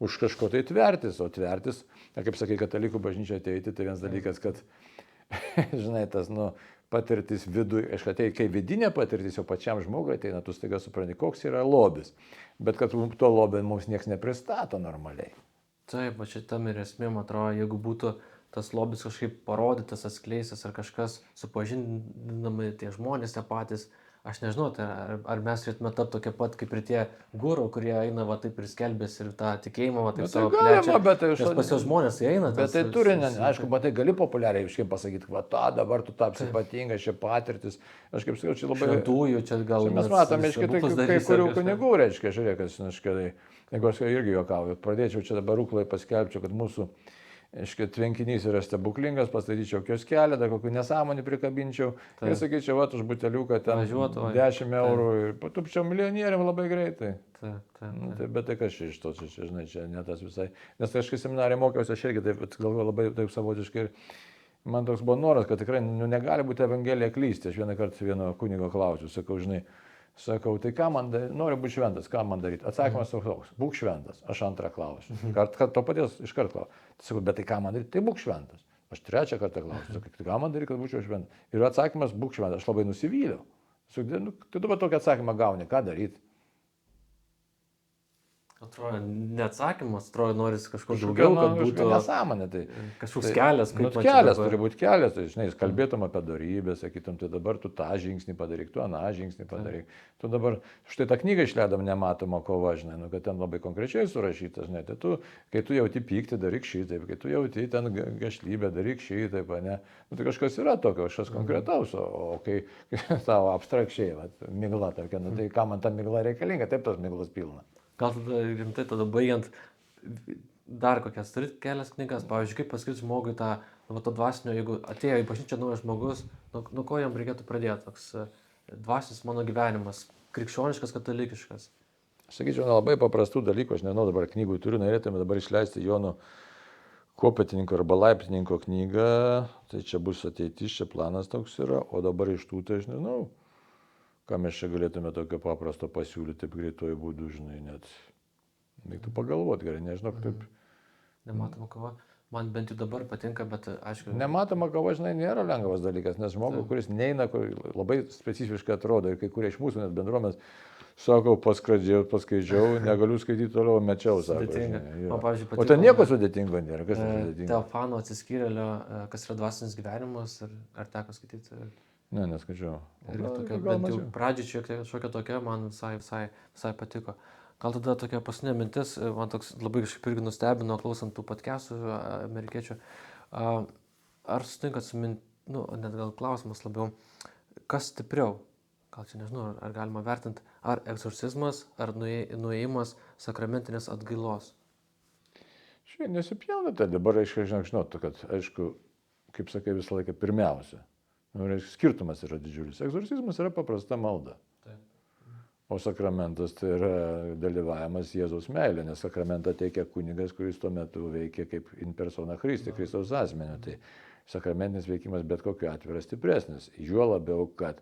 už kažko tai tvertis, o tvertis, kaip sakai, katalikų bažnyčia ateiti, tai vienas dalykas, kad žinai, tas, nu, patirtis viduje, aišku, tai kai vidinė patirtis jau pačiam žmogui ateina, tu staiga supranti, koks yra lobis, bet kad to lobio mums niekas nepristato normaliai. Taip, va šitam ir esmė, man atrodo, jeigu būtų tas lobis kažkaip parodytas, atskleistas ar kažkas supažindinami tie žmonės, tie patys, aš nežinau, tai ar mes turėtume tapti tokie pat kaip ir tie guru, kurie eina va taip ir skelbės ir tą tikėjimą va taip savo plečia. Nes pas jos žmonės tai eina. Bet tai turi, aišku, bet tai gali populiariai iškiai pasakyti, va dabar tu tapsi ypatingas, čia patirtis. Aš kaip sakiau, čia labai... Šventųjų, čia gal... Mes matome, kai kurių kunigų, reiškia, žiūrėk, jeigu aš irgi juokauju, pradėčiau čia dabar rūklai paskelbčiau, kad mūsų tvenkinys yra stebuklingas, pastatyčiau kioskelę, dar kokių nesąmonį prikabinčiau ir sakyčiau, va, už buteliuką ten 10 eurų ir patupčiau milijonieriam labai greitai. Nu, tai, bet tai kas čia iš to, čia, žinai, čia ne tas visai. Nes kai aš seminarė mokiausi, aš irgi taip galvoju labai taip savotiškai ir man toks buvo noras, kad tikrai negali būti evangelija klysti. Aš vieną kartą vieno kunigo klausiu, sakau, tai ką man daryti, noriu būti šventas, ką man daryti? Atsakymas toks, būk šventas. Aš antrą klausiu. To paties iš karto klausiu. Sakau, bet tai ką man daryti? Tai būk šventas. Aš trečią kartą klausiu, sakau, tai ką man daryti, kad būčiau šventas? Ir atsakymas, būk šventas. Aš labai nusivyliau. Sakau, nu, tai dabar tokį atsakymą gauni, ką daryti? Atrodo, neatsakymas, atrodo, norisi kažko daugiau, kad būtų nesąmonė. Tai, kažkoks kelias, kaip kelias turi būti kelias, tai žinai, kalbėtum apie dorybę, sakytum, tai dabar tu tą žingsnį padaryk, tu aną žingsnį padaryk. Tu dabar, štai tą knygą išleidom Nematoma kova, žinai, nu, kad ten labai konkrečiai surašyta, žinai, tai tu, kai tu jauti pyktį, daryk šitaip, kai tu jauti ten gašlybę, daryk šitaip, ne, nu, tai kažkas yra tokio, kažkas konkretaus, o kai tavo abstrakčiai, va, migla tokia, nu, tai kam man ta migla reikalinga, taip tos miglos pilna. Gal tada rimtai, tada baigiant, dar kokias turit kelias knygas, pavyzdžiui, kaip pasakyti žmogui tą, nu, to dvasinio, jeigu atėjo į bažnyčią naujas žmogus, nuo ko jam reikėtų pradėti, toks dvasinis mano gyvenimas, krikščioniškas, katalikiškas. Aš sakyčiau, labai paprastų dalykų, aš nežinau, dabar knygų turiu, norėtume dabar išleisti Jono Kopėtininko arba Laiptininko knygą, tai čia bus ateitis, čia planas toks yra, o dabar iš tų, tai aš nežinau. Ką mes čia galėtume tokio paprasto pasiūlyti taip greituoju būdu, žinai, net reiktų pagalvoti gerai, nežinau, kaip... Nematoma kova, man bent jau dabar patinka, bet aišku... Nematoma kova, žinai, nėra lengvas dalykas, nes žmogui, kuris neina, labai specifiškai atrodo ir kai kurie iš mūsų net bendruomenės, sakau, paskaidžiau, negaliu skaityti toliau, mečiau, sako. Man, pavyzdžiui, patiko, o ten nieko sudėtingo nėra, kas yra sudėtingo? Teofano Atsiskyrėlio, kas yra dvasinis gyvenimas, ar teko skaityti? Ne, neskaičiau. Ir tokia, bent jau pradžiai kažkokia tokia, man visai patiko. Gal tada tokia paskutinė mintis, man toks labai kažkaip irgi nustebino, klausant tų podcastų amerikiečių. Ar sutinkat su nu, net gal klausimas labiau, kas stipriau? Gal čia nežinau, ar galima vertinti, ar egzorcizmas, ar nuėjimas sakramentinės atgailos? Šiandien nesipjauna, tai dabar žinau, kad, aišku, kaip sakai, visą laiką pirmiausia. Skirtumas yra didžiulis. Egzorcizmas yra paprasta malda. Taip. O sakramentas tai yra dalyvavimas Jėzaus meilė, nes sakramentą teikia kunigas, kuris tuo metu veikia kaip in persona Christi, Kristaus asmeniu. Tai sakramentinis veikimas bet kokiu atveju yra stipresnis. Juo labiau, kad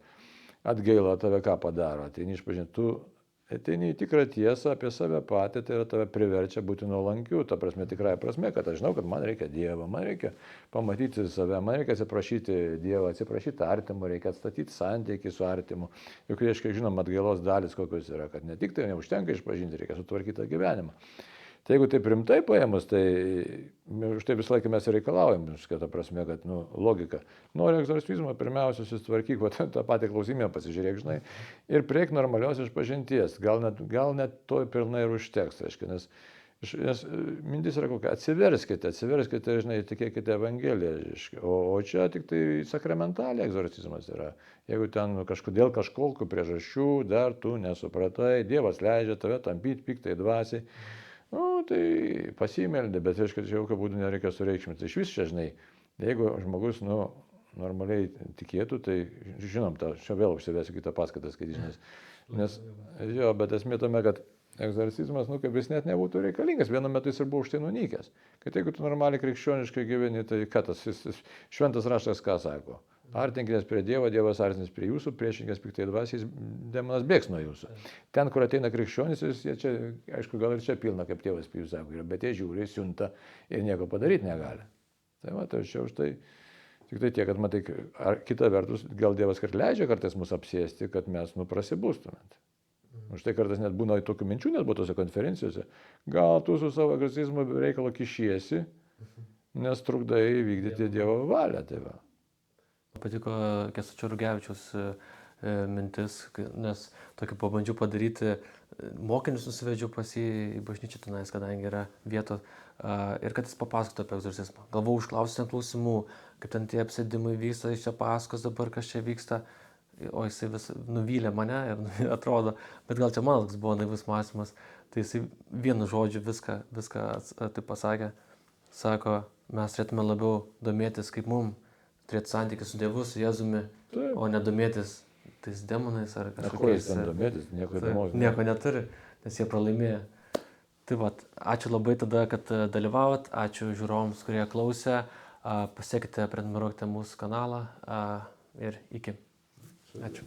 atgaila tave ką padaro. Ateini išpažinti, tu ateini į tikrą tiesą apie save patį, tai yra tave priverčia būti nuolankiu, ta prasme, tikrąja prasme, kad aš žinau, kad man reikia Dievo, man reikia pamatyti save, man reikia atsiprašyti Dievo, atsiprašyti artimo, reikia atstatyti santykį su artimu. Juk, reiškia, žinom, atgailos dalis kokios yra, kad ne tik tai neužtenka išpažinti, reikia sutvarkyti gyvenimą. Tai jeigu taip rimtai paėmus, tai už tai visą laiką mes ir reikalaujam, ta prasme, kad logika. Nori egzorcizmo, pirmiausia, susitvarkyk, tą patį klausimą pasižiūrėk, žinai, ir prieik normalios išpažinties. Gal net to pilnai ir užteks, reiškia, nes mintis yra kokia, atsiverskite, žinai, tikėkite Evangeliją, reiškia. O čia tik tai sakramentaliai egzorcizmas yra. Jeigu ten kažkodėl kažkokiu priežasčių dar tu nesupratai, Dievas leidžia tave tampyti piktai dvasiai, tai pasimeldė, bet reiškia, čia jokių būdų nereikia sureikšminti. Iš vis čia, žinai, jeigu žmogus, normaliai tikėtų, tai žinom, čia vėl užsivesiu kitą paskaitą skaityti, bet esmė tame, kad egzorcizmas, kaip jis net nebūtų reikalingas, vienu metu jis ir buvo už tai nunykęs. Kad jeigu tu normaliai krikščioniškai gyveni, tai ką tas šventas raštas ką sako? Artinkitės prie Dievo, Dievas artinkitės prie jūsų, priešinkitės piktai dvasiai, demonas bėgs nuo jūsų. Ten, kur ateina krikščionys, jie čia, aišku, gal ir čia pilna, kaip tėvas Pijus sako, bet jie žiūri, siunta ir nieko padaryti negali. Tai tai čia už tai, tik tai tiek, kad matai, kita vertus, gal Dievas kart leidžia kartais mus apsėsti, kad mes prasibūstumėt. Už tai kartais net būna tokių minčių, net buvo tose konferencijose. Gal tu su savo egzorcizmo reikalo kišiesi, nes trukdai vykdyti Dievo valią. Tai va. Patiko Kęstučio Rugevičiaus mintis, nes tokį pabandžiau padaryti, mokinius nusivedžiau pas jį į bažnyčią tenais, kadangi yra vietos, ir kad jis papasakotų apie egzorcizmą. Galvau užklausti ten klausimų, kaip ten tie apsėdimai vyksta, iš čia pasakos dabar, kas čia vyksta. O jisai vis nuvylė mane ir atrodo, bet gal čia mano toks buvo naivus mąstymas, tai jisai vienu žodžiu viską taip pasakė, sako, mes turėtume labiau domėtis, kaip mum turėti santykį su Dievu, su Jėzumi, o nedomėtis tais demonais ar kažkokiais. Domėtis, nieko įdomaus. Nieko neturi, nes jie pralaimėjo. Tai vat, ačiū labai tada, kad dalyvavot, ačiū žiūrovams, kurie klausė, pasiekite, prenumeruokite mūsų kanalą ir iki. Ačiū.